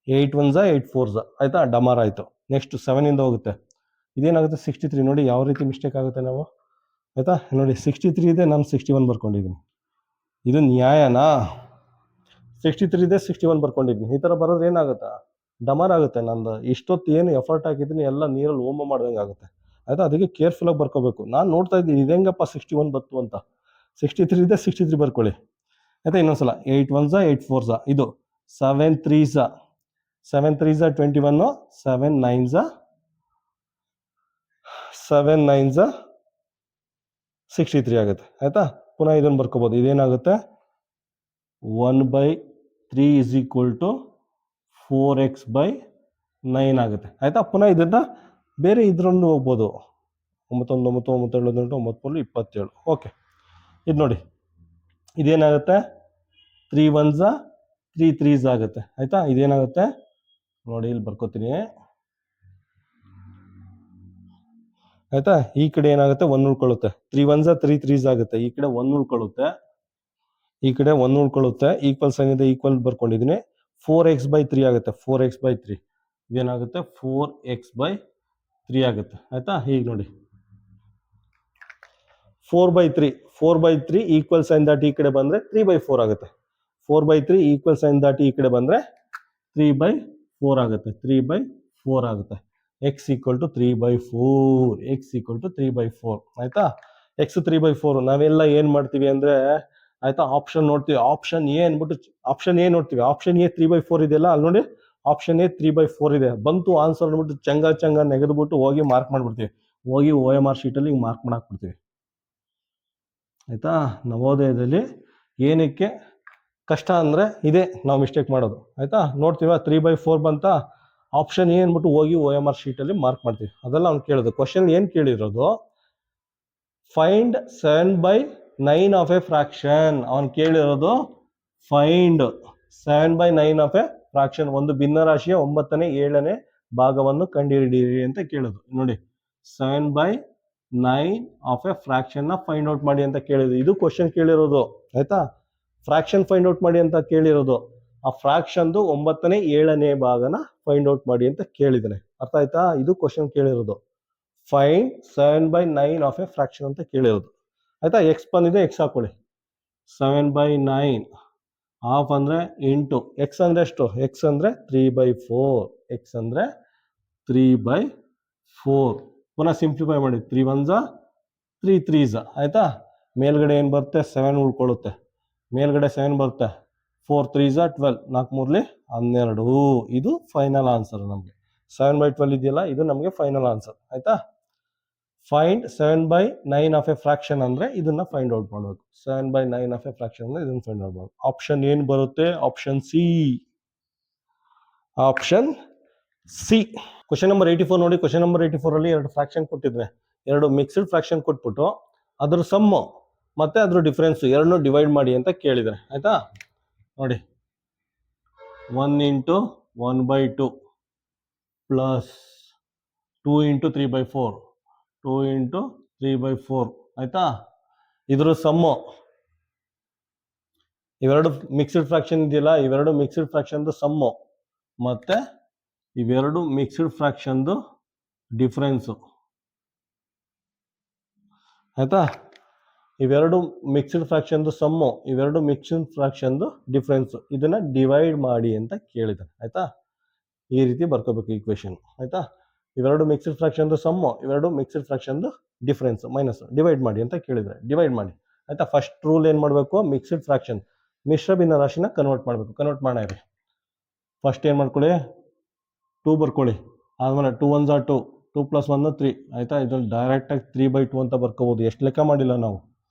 8 1 8 4 ಆಯ್ತಾ, ಡಮಾರ್ ಆಯಿತು. ನೆಕ್ಸ್ಟ್ 7 ಇಂದ ಹೋಗುತ್ತೆ. ಇದೇನಾಗುತ್ತೆ 63. ನೋಡಿ ಯಾವ ರೀತಿ ಮಿಸ್ಟೇಕ್ ಆಗುತ್ತೆ ನಾವು, ಆಯಿತಾ. ನೋಡಿ 63 ಇದೆ, ನಾನು 61 ಬರ್ಕೊಂಡಿದ್ದೀನಿ. ಇದು ನ್ಯಾಯನಾ? 63 ಇದೆ 61 ಬರ್ಕೊಂಡಿದ್ದೀನಿ. ಈ ಥರ ಬರೋದ್ರೆ ಏನಾಗುತ್ತಾ, ಡಮಾರ್ ಆಗುತ್ತೆ. ನಂದು ಇಷ್ಟೊತ್ತು ಏನು ಎಫರ್ಟ್ ಹಾಕಿದ್ದೀನಿ ಎಲ್ಲ ನೀರಲ್ಲಿ ಹೋಮ ಮಾಡ್ದಂಗೆ ಆಗುತ್ತೆ, ಆಯಿತಾ. ಅದಕ್ಕೆ ಕೇರ್ಫುಲ್ಲಾಗಿ ಬರ್ಕೋಬೇಕು. ನಾನು ನೋಡ್ತಾ ಇದ್ದೀನಿ ಇದೆಂಗಪ್ಪ 61 ಬತ್ತು ಅಂತ. 63 ಇದೆ 63 ಬರ್ಕೊಳ್ಳಿ, ಆಯಿತಾ. ಇನ್ನೊಂದ್ಸಲ 8 1 8 4 ಇದು 7 3 7 3 21, 7 9 7 9 63 ಆಗುತ್ತೆ, ಆಯಿತಾ. ಪುನಃ ಇದನ್ನು ಬರ್ಕೋಬೋದು. ಇದೇನಾಗುತ್ತೆ 1/3 ಇಸ್ ಈಕ್ವಲ್ ಟು 4x/9 ಆಗುತ್ತೆ, ಆಯಿತಾ. ಪುನಃ ಇದನ್ನು ಬೇರೆ ಇದರಲ್ಲೂ ಹೋಗ್ಬೋದು. 9 1 9 9 7 9 9 27. ಓಕೆ, ಇದು ನೋಡಿ ಇದೇನಾಗುತ್ತೆ 3 1 3 3 ಆಗುತ್ತೆ, ಆಯಿತಾ. ಇದೇನಾಗುತ್ತೆ ನೋಡಿ, ಇಲ್ಲಿ ಬರ್ಕೋತೀನಿ, ಆಯಿತಾ. ಈ ಕಡೆ ಏನಾಗುತ್ತೆ 1 ಉಳ್ಕೊಳ್ಳುತ್ತೆ. 3 1 3 3 ಆಗುತ್ತೆ. ಈ ಕಡೆ 1 ಉಳ್ಕೊಳ್ಳುತ್ತೆ, ಈ ಕಡೆ 1 ಉಳ್ಕೊಳ್ಳುತ್ತೆ. ಈಕ್ವಲ್ ಸೈನ್ ಇದೆ, ಈಕ್ವಲ್ ಬರ್ಕೊಂಡಿದ್ದೀನಿ. 4x/3 ಆಗುತ್ತೆ. 4x/3 ಇದೇನಾಗುತ್ತೆ 4x/3 ಆಗುತ್ತೆ, ಆಯಿತಾ. ಹೀಗೆ ನೋಡಿ 4/3 ಈಕ್ವಲ್ ಸೈನ್ ದಾಟಿ ಈ ಕಡೆ ಬಂದರೆ 3/4 ಆಗುತ್ತೆ. 4/3 ಈಕ್ವಲ್ ಸೈನ್ ದಾಟಿ ಈ ಕಡೆ ಬಂದರೆ 3/4 ಆಗುತ್ತೆ. 3/4 ಆಗುತ್ತೆ. x equal to 3/4. x equal to 3/4, ಆಯಿತಾ. x 3/4. ನಾವೆಲ್ಲ ಏನು ಮಾಡ್ತೀವಿ ಅಂದರೆ, ಆಯಿತಾ, ಆಪ್ಷನ್ ನೋಡ್ತೀವಿ. ಆಪ್ಷನ್ ಎ ಅಂದ್ಬಿಟ್ಟು ಆಪ್ಷನ್ ಎ ನೋಡ್ತೀವಿ. ಆಪ್ಷನ್ ಎ 3/4 ಇದೆಯಲ್ಲ, ಅಲ್ಲಿ ನೋಡಿ ಆಪ್ಷನ್ ಎ 3/4 ಇದೆ. ಬಂತು ಆನ್ಸರ್ ಅಂದ್ಬಿಟ್ಟು ಚಂಗ ನೆಗೆದ್ಬಿಟ್ಟು ಹೋಗಿ ಮಾರ್ಕ್ ಮಾಡಿಬಿಡ್ತೀವಿ. ಹೋಗಿ OMR ಶೀಟಲ್ಲಿ ಹಿಂಗೆ ಮಾರ್ಕ್ ಮಾಡಾಕ್ಬಿಡ್ತೀವಿ, ಆಯಿತಾ. ನವೋದಯದಲ್ಲಿ ಏನಕ್ಕೆ ಕಷ್ಟ ಅಂದರೆ ಇದೇ ನಾವು ಮಿಸ್ಟೇಕ್ ಮಾಡೋದು, ಆಯಿತಾ. ನೋಡ್ತೀವ 3/4 ಬಂತ, ಆಪ್ಷನ್ ಎ ಅಂದ್ಬಿಟ್ಟು ಹೋಗಿ OMR ಶೀಟಲ್ಲಿ ಮಾರ್ಕ್ ಮಾಡ್ತೀವಿ. ಅದೆಲ್ಲ ಅವ್ನು ಕೇಳೋದು. ಕ್ವಶನ್ ಏನು ಕೇಳಿರೋದು, ಫೈಂಡ್ 7/9 ಆಫ್ ಎ ಫ್ರಾಕ್ಷನ್. ಅವ್ನು ಕೇಳಿರೋದು ಫೈಂಡ್ 7/9 ಆಫ್ ಎ ಫ್ರಾಕ್ಷನ್, ಒಂದು ಭಿನ್ನರಾಶಿಯ 9ನೇ 7ನೇ ಭಾಗವನ್ನು ಕಂಡುಹಿಡಿಯಿರಿ ಅಂತ ಕೇಳೋದು. ನೋಡಿ 7/9 ಆಫ್ ಎ ಫ್ರಾಕ್ಷನ್ ನ ಫೈಂಡ್ ಔಟ್ ಮಾಡಿ ಅಂತ ಕೇಳಿದ್ರು. ಇದು ಕ್ವಶನ್ ಕೇಳಿರೋದು, ಆಯ್ತಾ. ಫ್ರಾಕ್ಷನ್ ಫೈಂಡ್ ಔಟ್ ಮಾಡಿ ಅಂತ ಕೇಳಿರೋದು. ಆ ಫ್ರಾಕ್ಷನ್ದು 9ನೇ 7ನೇ ಭಾಗನ ಫೈಂಡ್ ಔಟ್ ಮಾಡಿ ಅಂತ ಕೇಳಿದ್ದಾನೆ. ಅರ್ಥ ಆಯ್ತಾ? ಇದು ಕ್ವಶನ್ ಕೇಳಿರೋದು. ಫೈಂಡ್ 7/9 ಆಫ್ ಎ ಫ್ರಾಕ್ಷನ್ ಅಂತ ಕೇಳಿರೋದು, ಆಯ್ತಾ. ಎಕ್ಸ್ ಬಂದಿದೆ, ಎಕ್ಸ್ ಹಾಕೊಳ್ಳಿ. 7/9 ಹಾಫ್ ಅಂದರೆ ಇಂಟು ಎಕ್ಸ್ ಅಂದರೆ ಎಷ್ಟು, ಎಕ್ಸ್ ಅಂದರೆ 3/4. ಎಕ್ಸ್ ಅಂದರೆ 3/4. ಪುನಃ ಸಿಂಪ್ಲಿಫೈ ಮಾಡಿ. 3 1 3 3 ಆಯ್ತಾ. ಮೇಲ್ಗಡೆ ಏನು ಬರುತ್ತೆ 7 ಉಳ್ಕೊಳ್ಳುತ್ತೆ, ಮೇಲ್ಗಡೆ 7 ಬರುತ್ತೆ. 4 3 12, 4 3 12. ಇದು ಫೈನಲ್ ಆನ್ಸರ್ ನಮಗೆ. 7/12 ಇದೆಯಲ್ಲ, ಇದು ನಮಗೆ ಫೈನಲ್ ಆನ್ಸರ್, ಆಯ್ತಾ. ಫೈಂಡ್ 7/9 ಆಫ್ ಎ ಫ್ರಾಕ್ಷನ್ ಅಂದ್ರೆ ಇದನ್ನ ಫೈಂಡ್ ಔಟ್ ಮಾಡಬೇಕು. 7/9 ಆಫ್ ಎ ಫ್ರಾಕ್ಷನ್ ಅಂದ್ರೆ ಇದನ್ನ ಫೈಂಡ್ ಔಟ್ ಮಾಡಬೇಕು. ಆಪ್ಷನ್ ಏನು ಬರುತ್ತೆ? Option C. Option C. Question number 84 ನೋಡಿ. ಕ್ವಶನ್ ನಂಬರ್ 84 ಅಲ್ಲಿ ಎರಡು ಫ್ರಾಕ್ಷನ್ ಕೊಟ್ಟಿದ್ರೆ, ಎರಡು ಮಿಕ್ಸ್ಡ್ ಫ್ರಾಕ್ಷನ್ ಕೊಟ್ಬಿಟ್ಟು ಅದ್ರ ಸಮ್ಮು ಮತ್ತೆ ಅದ್ರ ಡಿಫರೆನ್ಸ್ ಎರಡನ್ನೂ ಡಿವೈಡ್ ಮಾಡಿ ಅಂತ ಕೇಳಿದರೆ, ಆಯ್ತಾ. ನೋಡಿ 1 × 1/2 ಪ್ಲಸ್ 2 × 3/4, 2 × 3/4, ಆಯ್ತಾ. ಇದ್ರ ಸಮ್ಮು ಇವೆರಡು ಮಿಕ್ಸ್ಡ್ ಫ್ರಾಕ್ಷನ್ ಇದೆಯಲ್ಲ, ಇವೆರಡು ಮಿಕ್ಸ್ಡ್ ಫ್ರಾಕ್ಷನ್ದು ಸಮ್ಮು ಮತ್ತೆ ಇವೆರಡು ಮಿಕ್ಸ್ಡ್ ಫ್ರಾಕ್ಷನ್ದು ಡಿಫ್ರೆನ್ಸು, ಆಯ್ತಾ. ಇವೆರಡು ಮಿಕ್ಸ್ಡ್ ಫ್ರಾಕ್ಷನ್ದು ಸಮ್ಮು, ಇವೆರಡು ಮಿಕ್ಸ್ಡ್ ಫ್ರಾಕ್ಷನ್ದು ಡಿಫ್ರೆನ್ಸು, ಇದನ್ನ ಡಿವೈಡ್ ಮಾಡಿ ಅಂತ ಕೇಳಿದ್ದಾರೆ, ಆಯ್ತಾ. ಈ ರೀತಿ ಬರ್ಕೋಬೇಕು ಈಕ್ವೇಶನ್, ಆಯ್ತಾ. ಇವೆರಡು ಮಿಕ್ಸ್ಡ್ ಫ್ರಾಕ್ಷನ್ದು ಸಮ್ಮು, ಇವೆರಡು ಮಿಕ್ಸ್ಡ್ ಫ್ರಾಕ್ಷನ್ದು ಡಿಫ್ರೆನ್ಸ್ ಮೈನಸ್, ಡಿವೈಡ್ ಮಾಡಿ ಅಂತ ಕೇಳಿದರೆ ಡಿವೈಡ್ ಮಾಡಿ, ಆಯ್ತಾ. ಫಸ್ಟ್ ರೂಲ್ ಏನು ಮಾಡಬೇಕು? ಮಿಕ್ಸ್ಡ್ ಫ್ರಾಕ್ಷನ್ ಮಿಶ್ರ ಭಿನ್ನ ರಾಶಿನ ಕನ್ವರ್ಟ್ ಮಾಡಬೇಕು. ಕನ್ವರ್ಟ್ ಮಾಡಿರಿ. ಫಸ್ಟ್ ಏನು ಮಾಡ್ಕೊಳ್ಳಿ, 2 ಬರ್ಕೊಳ್ಳಿ. ಆದ್ಮೇಲೆ 2 1 2, 2 + 1 3, ಆಯ್ತಾ. ಇದನ್ನು ಡೈರೆಕ್ಟಾಗಿ 3/2 ಅಂತ ಬರ್ಕೋಬೋದು. ಎಷ್ಟು ಲೆಕ್ಕ ಮಾಡಿಲ್ಲ ನಾವು,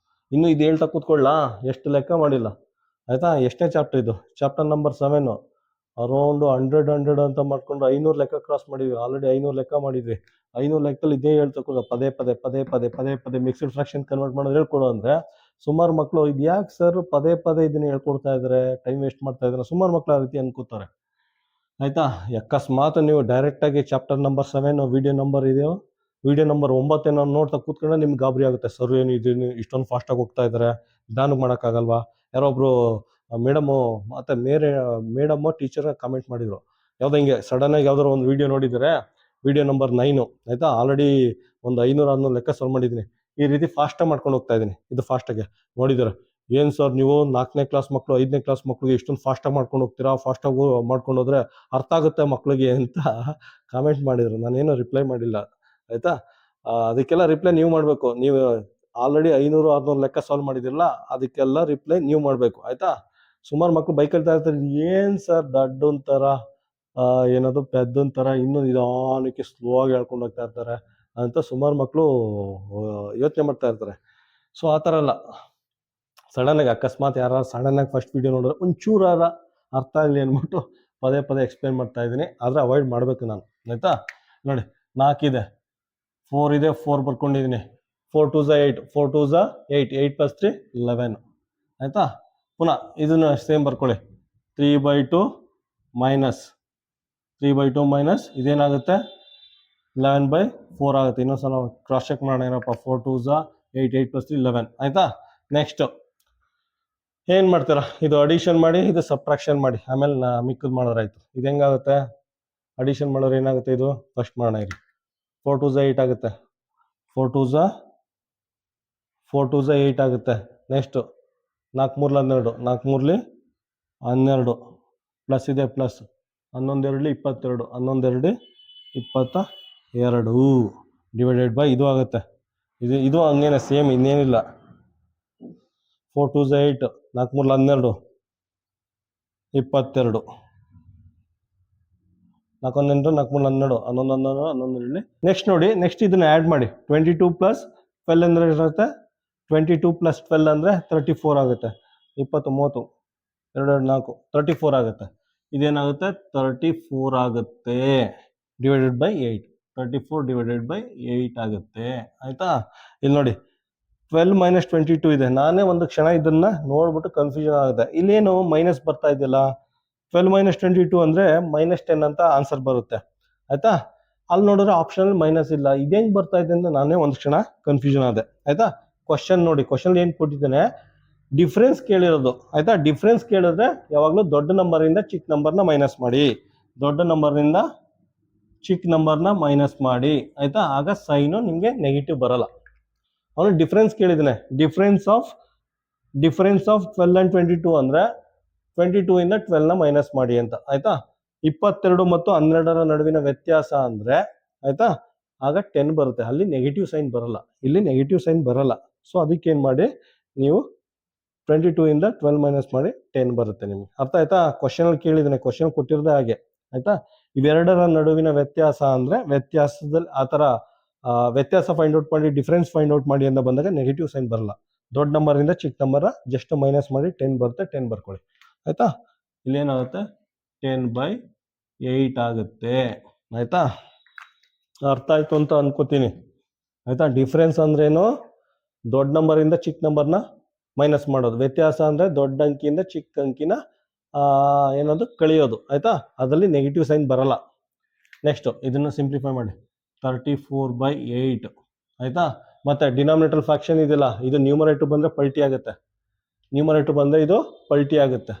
ಇನ್ನು ಇದು ಹೇಳ್ತಾ ಕೂತ್ಕೊಳ್ಳಾ, ಎಷ್ಟು ಲೆಕ್ಕ ಮಾಡಿಲ್ಲ, ಆಯ್ತಾ. ಎಷ್ಟನೇ ಚಾಪ್ಟರ್ ಇದು? Chapter number 7. ಅರೌಂಡ್ 100 ಅಂತ ಮಾಡ್ಕೊಂಡು 500 ಲೆಕ್ಕ ಕ್ರಾಸ್ ಮಾಡಿದ್ವಿ. ಆಲ್ರೆಡಿ 500 ಲೆಕ್ಕ ಮಾಡಿದ್ವಿ. 500 ಲೆಕ್ಕದಲ್ಲಿ ಇದೇ ಹೇಳ್ತಾ ಕೂತ್ಕೊಳ್ಳೋ, ಪದೇ ಪದೇ ಪದೇ ಪದೇ ಪದೇ ಪದೇ ಮಿಕ್ಸ್ಡ್ ಫ್ರಾಕ್ಷನ್ ಕನ್ವರ್ಟ್ ಮಾಡೋದು ಹೇಳ್ಕೊಡು ಅಂದರೆ ಸುಮಾರು ಮಕ್ಕಳು ಇದು ಯಾಕೆ ಸರ್ ಪದೇ ಪದೇ ಇದನ್ನ ಹೇಳ್ಕೊಡ್ತಾ ಇದ್ದಾರೆ, ಟೈಮ್ ವೇಸ್ಟ್ ಮಾಡ್ತಾ ಇದ್ದಾರೆ, ಸುಮಾರು ಮಕ್ಕಳು ಆ ರೀತಿ ಅನ್ಕೋತಾರೆ, ಆಯ್ತಾ. ಅಕಸ್ಮಾತ್ ನೀವು ಡೈರೆಕ್ಟಾಗಿ ಚಾಪ್ಟರ್ ನಂಬರ್ 7 ವಿಡಿಯೋ ನಂಬರ್ ಇದೆಯೋ, ವಿಡಿಯೋ ನಂಬರ್ 9 ನೋಡ್ತಾ ಕೂತ್ಕೊಂಡ್ರೆ ನಿಮ್ಗೆ ಗಾಬರಿ ಆಗುತ್ತೆ. ಸರ್ ಏನು ಇದನ್ನು ಇಷ್ಟೊಂದು ಫಾಸ್ಟಾಗಿ ಹೋಗ್ತಾ ಇದ್ದಾರೆ, ನಿಧಾನಕ್ಕೆ ಮಾಡೋಕ್ಕಾಗಲ್ವಾ? ಯಾರೊಬ್ರು ಮೇಡಮು ಮತ್ತು ಮೇಡಮ್ಮು ಟೀಚರ್ ಕಮೆಂಟ್ ಮಾಡಿದರು. ಯಾವುದೋ ಹಿಂಗೆ ಸಡನ್ನಾಗಿ ಯಾವ್ದಾರು ಒಂದು ವೀಡಿಯೋ ನೋಡಿದರೆ, ವಿಡಿಯೋ ನಂಬರ್ 9 ಆಯಿತಾ, ಆಲ್ರೆಡಿ ಒಂದು 500 ಲೆಕ್ಕ ಸಾಲ್ವ್ ಮಾಡಿದ್ದೀನಿ. ಈ ರೀತಿ ಫಾಸ್ಟಾಗಿ ಮಾಡ್ಕೊಂಡು ಹೋಗ್ತಾ ಇದ್ದೀನಿ. ಇದು ಫಾಸ್ಟಾಗೆ ನೋಡಿದ್ದಾರೆ. ಏನು ಸರ್ ನೀವು 4ನೇ ಕ್ಲಾಸ್ ಮಕ್ಕಳು 5ನೇ ಕ್ಲಾಸ್ ಮಕ್ಕಳಿಗೆ ಇಷ್ಟೊಂದು ಫಾಸ್ಟಾಗಿ ಮಾಡ್ಕೊಂಡು ಹೋಗ್ತೀರಾ, ಫಾಸ್ಟಾಗಿ ಮಾಡ್ಕೊಂಡು ಹೋದ್ರೆ ಅರ್ಥ ಆಗುತ್ತೆ ಮಕ್ಕಳಿಗೆ ಅಂತ ಕಾಮೆಂಟ್ ಮಾಡಿದರು. ನಾನೇನು ರಿಪ್ಲೈ ಮಾಡಿಲ್ಲ ಆಯಿತಾ. ಅದಕ್ಕೆಲ್ಲ ರಿಪ್ಲೈ ನೀವು ಮಾಡಬೇಕು. ನೀವು ಆಲ್ರೆಡಿ 500-600 ಲೆಕ್ಕ ಸಾಲ್ವ್ ಮಾಡಿದಿರಲ್ಲ, ಅದಕ್ಕೆಲ್ಲ ರಿಪ್ಲೈ ನೀವು ಮಾಡಬೇಕು ಆಯಿತಾ. ಸುಮಾರು ಮಕ್ಕಳು ಬೈಕಲ್ತಾ ಇರ್ತಾರೆ, ಏನು ಸರ್ ದಡ್ಡನ್ ಥರ ಏನದು ಪೆದ್ದನ್ ಥರ ಇನ್ನೂ ನಿಧಾನಕ್ಕೆ ಸ್ಲೋ ಆಗಿ ಹೇಳ್ಕೊಂಡು ಹೋಗ್ತಾ ಇರ್ತಾರೆ ಅಂತ ಸುಮಾರು ಮಕ್ಕಳು ಯೋಚನೆ ಮಾಡ್ತಾ ಇರ್ತಾರೆ. ಸೊ ಆ ಥರ ಅಲ್ಲ, ಸಡನ್ನಾಗಿ ಅಕಸ್ಮಾತ್ ಯಾರು ಸಡನ್ನಾಗಿ ಫಸ್ಟ್ ವೀಡಿಯೋ ನೋಡಿದ್ರೆ ಒಂಚೂರಾರ ಅರ್ಥ ಆಗಲಿ ಅಂದ್ಬಿಟ್ಟು ಪದೇ ಪದೇ ಎಕ್ಸ್ಪ್ಲೇನ್ ಮಾಡ್ತಾ ಇದ್ದೀನಿ. ಆದರೆ ಅವಾಯ್ಡ್ ಮಾಡಬೇಕು ನಾನು ಆಯಿತಾ. ನೋಡಿ 4 ಇದೆ, 4 ಇದೆ, 4 ಬರ್ಕೊಂಡಿದ್ದೀನಿ. 4 2 8, 4 2 8, 8 + 3 11 ಆಯಿತಾ. ಪುನಃ ಇದನ್ನು ಸೇಮ್ ಬರ್ಕೊಳ್ಳಿ. 3/2 ಮೈನಸ್ 3/2 ಮೈನಸ್ ಇದೇನಾಗುತ್ತೆ 11/4 ಆಗುತ್ತೆ. ಇನ್ನೊಂದ್ಸಲ ಕ್ರಾಸ್ ಚೆಕ್ ಮಾಡೋಣ ಏನಪ್ಪ. 4 2 8, 8 + 3 11 ಆಯಿತಾ. ನೆಕ್ಸ್ಟ್ ಏನು ಮಾಡ್ತೀರಾ, ಇದು ಅಡಿಷನ್ ಮಾಡಿ, ಇದು ಸಬ್ಟ್ರಾಕ್ಷನ್ ಮಾಡಿ, ಆಮೇಲೆ ಮಿಕ್ಕದು ಮಾಡೋರಾಯ್ತು. ಇದು ಹೆಂಗಾಗುತ್ತೆ ಅಡಿಷನ್ ಮಾಡೋರು ಏನಾಗುತ್ತೆ, ಇದು ಫಸ್ಟ್ ಮಾಡೋಣ ಇರಿ. 4 2 8 ಆಗುತ್ತೆ, 4 2 8 ಆಗುತ್ತೆ. ನೆಕ್ಸ್ಟು 4 3 12, 4 3 12 ಪ್ಲಸ್ ಇದೆ ಪ್ಲಸ್ 11 2 22, 11 2 22 ಡಿವೈಡೆಡ್ ಬೈ ಇದು ಆಗುತ್ತೆ. ಇದು ಹಂಗೇನೆ ಸೇಮ್, ಇನ್ನೇನಿಲ್ಲ. 4 2 8, 4 3 12 22, 4 1 8, 4 3 12, 11 11 11 2. ನೆಕ್ಸ್ಟ್ ನೋಡಿ, ನೆಕ್ಸ್ಟ್ ಇದನ್ನ ಆ್ಯಡ್ ಮಾಡಿ. 22 + 12 ಅಂದರೆ ಇರುತ್ತೆ, 22 + 12 ಅಂದರೆ 34 ಆಗುತ್ತೆ. 20 30 2 4 34 ಆಗುತ್ತೆ. ಇದೇನಾಗುತ್ತೆ 34 ಆಗುತ್ತೆ ಡಿವೈಡೆಡ್ ಬೈ 8. 34 ಡಿವೈಡೆಡ್ ಬೈ 8 ಆಗುತ್ತೆ ಆಯಿತಾ. ಇಲ್ಲಿ ನೋಡಿ 12 - 22 ಇದೆ. ನಾನೇ ಒಂದು ಕ್ಷಣ ಇದನ್ನ ನೋಡ್ಬಿಟ್ಟು ಕನ್ಫ್ಯೂಷನ್ ಆಗುತ್ತೆ. ಇಲ್ಲೇನು ಮೈನಸ್ ಬರ್ತಾ ಇದೆಯಲ್ಲ, 12 - 22 ಅಂದರೆ -10 ಅಂತ ಆನ್ಸರ್ ಬರುತ್ತೆ ಆಯಿತಾ. ಅಲ್ಲಿ ನೋಡಿದ್ರೆ ಆಪ್ಷನ್ ಮೈನಸ್ ಇಲ್ಲ. ಇದೇಂಗೆ ಬರ್ತಾ ಇದೆ ಅಂತ ನಾನೇ ಒಂದು ಕ್ಷಣ ಕನ್ಫ್ಯೂಷನ್ ಆದೆ ಆಯಿತಾ. ಕ್ವಶನ್ ನೋಡಿ, ಕ್ವಶನ್ ಏನು ಕೊಟ್ಟಿದ್ದಾನೆ, ಡಿಫ್ರೆನ್ಸ್ ಕೇಳಿರೋದು ಆಯಿತಾ. ಡಿಫ್ರೆನ್ಸ್ ಕೇಳಿದ್ರೆ ಯಾವಾಗಲೂ ದೊಡ್ಡ ನಂಬರಿಂದ ಚಿಕ್ಕ ನಂಬರ್ನ ಮೈನಸ್ ಮಾಡಿ, ದೊಡ್ಡ ನಂಬರ್ನಿಂದ ಚಿಕ್ಕ ನಂಬರ್ನ ಮೈನಸ್ ಮಾಡಿ ಆಯಿತಾ. ಆಗ ಸೈನು ನಿಮಗೆ ನೆಗೆಟಿವ್ ಬರಲ್ಲ. ಅವನು ಡಿಫ್ರೆನ್ಸ್ ಕೇಳಿದ್ದಾನೆ. ಡಿಫ್ರೆನ್ಸ್ ಆಫ್ 12 and 22 ಅಂದರೆ 22 ಇಂದ 12ನ ಮೈನಸ್ ಮಾಡಿ ಅಂತ ಆಯಿತಾ. 22 ಮತ್ತು 12ರ ನಡುವಿನ ವ್ಯತ್ಯಾಸ ಅಂದರೆ ಆಯಿತಾ, ಆಗ 10 ಬರುತ್ತೆ. ಅಲ್ಲಿ ನೆಗೆಟಿವ್ ಸೈನ್ ಬರಲ್ಲ, ಇಲ್ಲಿ ನೆಗೆಟಿವ್ ಸೈನ್ ಬರಲ್ಲ. ಸೊ ಅದಕ್ಕೇನು ಮಾಡಿ, ನೀವು 22 ಇಂದ 12 ಮೈನಸ್ ಮಾಡಿ 10 ಬರುತ್ತೆ ನಿಮಗೆ. ಅರ್ಥ ಆಯ್ತಾ. ಕ್ವಶನಲ್ಲಿ ಕೇಳಿದ್ದಾನೆ, ಕ್ವಶನ್ ಕೊಟ್ಟಿರೋದೇ ಹಾಗೆ ಆಯಿತಾ. ಇವೆರಡರ ನಡುವಿನ ವ್ಯತ್ಯಾಸ ಅಂದರೆ ವ್ಯತ್ಯಾಸದಲ್ಲಿ ಆ ಥರ ವ್ಯತ್ಯಾಸ ಫೈಂಡ್ ಔಟ್ ಮಾಡಿ, ಡಿಫ್ರೆನ್ಸ್ ಫೈಂಡ್ ಔಟ್ ಮಾಡಿ ಅಂತ ಬಂದಾಗ ನೆಗೆಟಿವ್ ಸೈನ್ ಬರಲ್ಲ. ದೊಡ್ಡ ನಂಬರಿಂದ ಚಿಕ್ಕ ನಂಬರ ಜಸ್ಟ್ ಮೈನಸ್ ಮಾಡಿ 10 ಬರುತ್ತೆ. 10 ಬರ್ಕೊಳ್ಳಿ ಆಯಿತಾ. ಇಲ್ಲೇನಾಗುತ್ತೆ 10/8 ಆಗುತ್ತೆ ಆಯಿತಾ. ಅರ್ಥ ಆಯಿತು ಅಂತ ಅನ್ಕೋತೀನಿ ಆಯಿತಾ. ಡಿಫ್ರೆನ್ಸ್ ಅಂದ್ರೇನು, ದೊಡ್ಡ ನಂಬರಿಂದ ಚಿಕ್ಕ ನಂಬರ್ನ ಮೈನಸ್ ಮಾಡೋದು. ವ್ಯತ್ಯಾಸ ಅಂದರೆ ದೊಡ್ಡ ಅಂಕಿಯಿಂದ ಚಿಕ್ಕ ಅಂಕಿನ ಏನದು ಕಳಿಯೋದು ಆಯಿತಾ. ಅದರಲ್ಲಿ ನೆಗೆಟಿವ್ ಸೈನ್ ಬರಲ್ಲ. ನೆಕ್ಸ್ಟು ಇದನ್ನು ಸಿಂಪ್ಲಿಫೈ ಮಾಡಿ. 34/8 ಆಯಿತಾ. ಮತ್ತು ಡಿನಾಮಿನೇಟರ್ ಫ್ರಾಕ್ಷನ್ ಇದೆಯಲ್ಲ, ಇದು ನ್ಯೂಮರೇಟರ್ ಬಂದರೆ ಪಲ್ಟಿ ಆಗುತ್ತೆ. ನ್ಯೂಮರೇಟರ್ ಬಂದರೆ ಇದು ಪಲ್ಟಿ ಆಗುತ್ತೆ.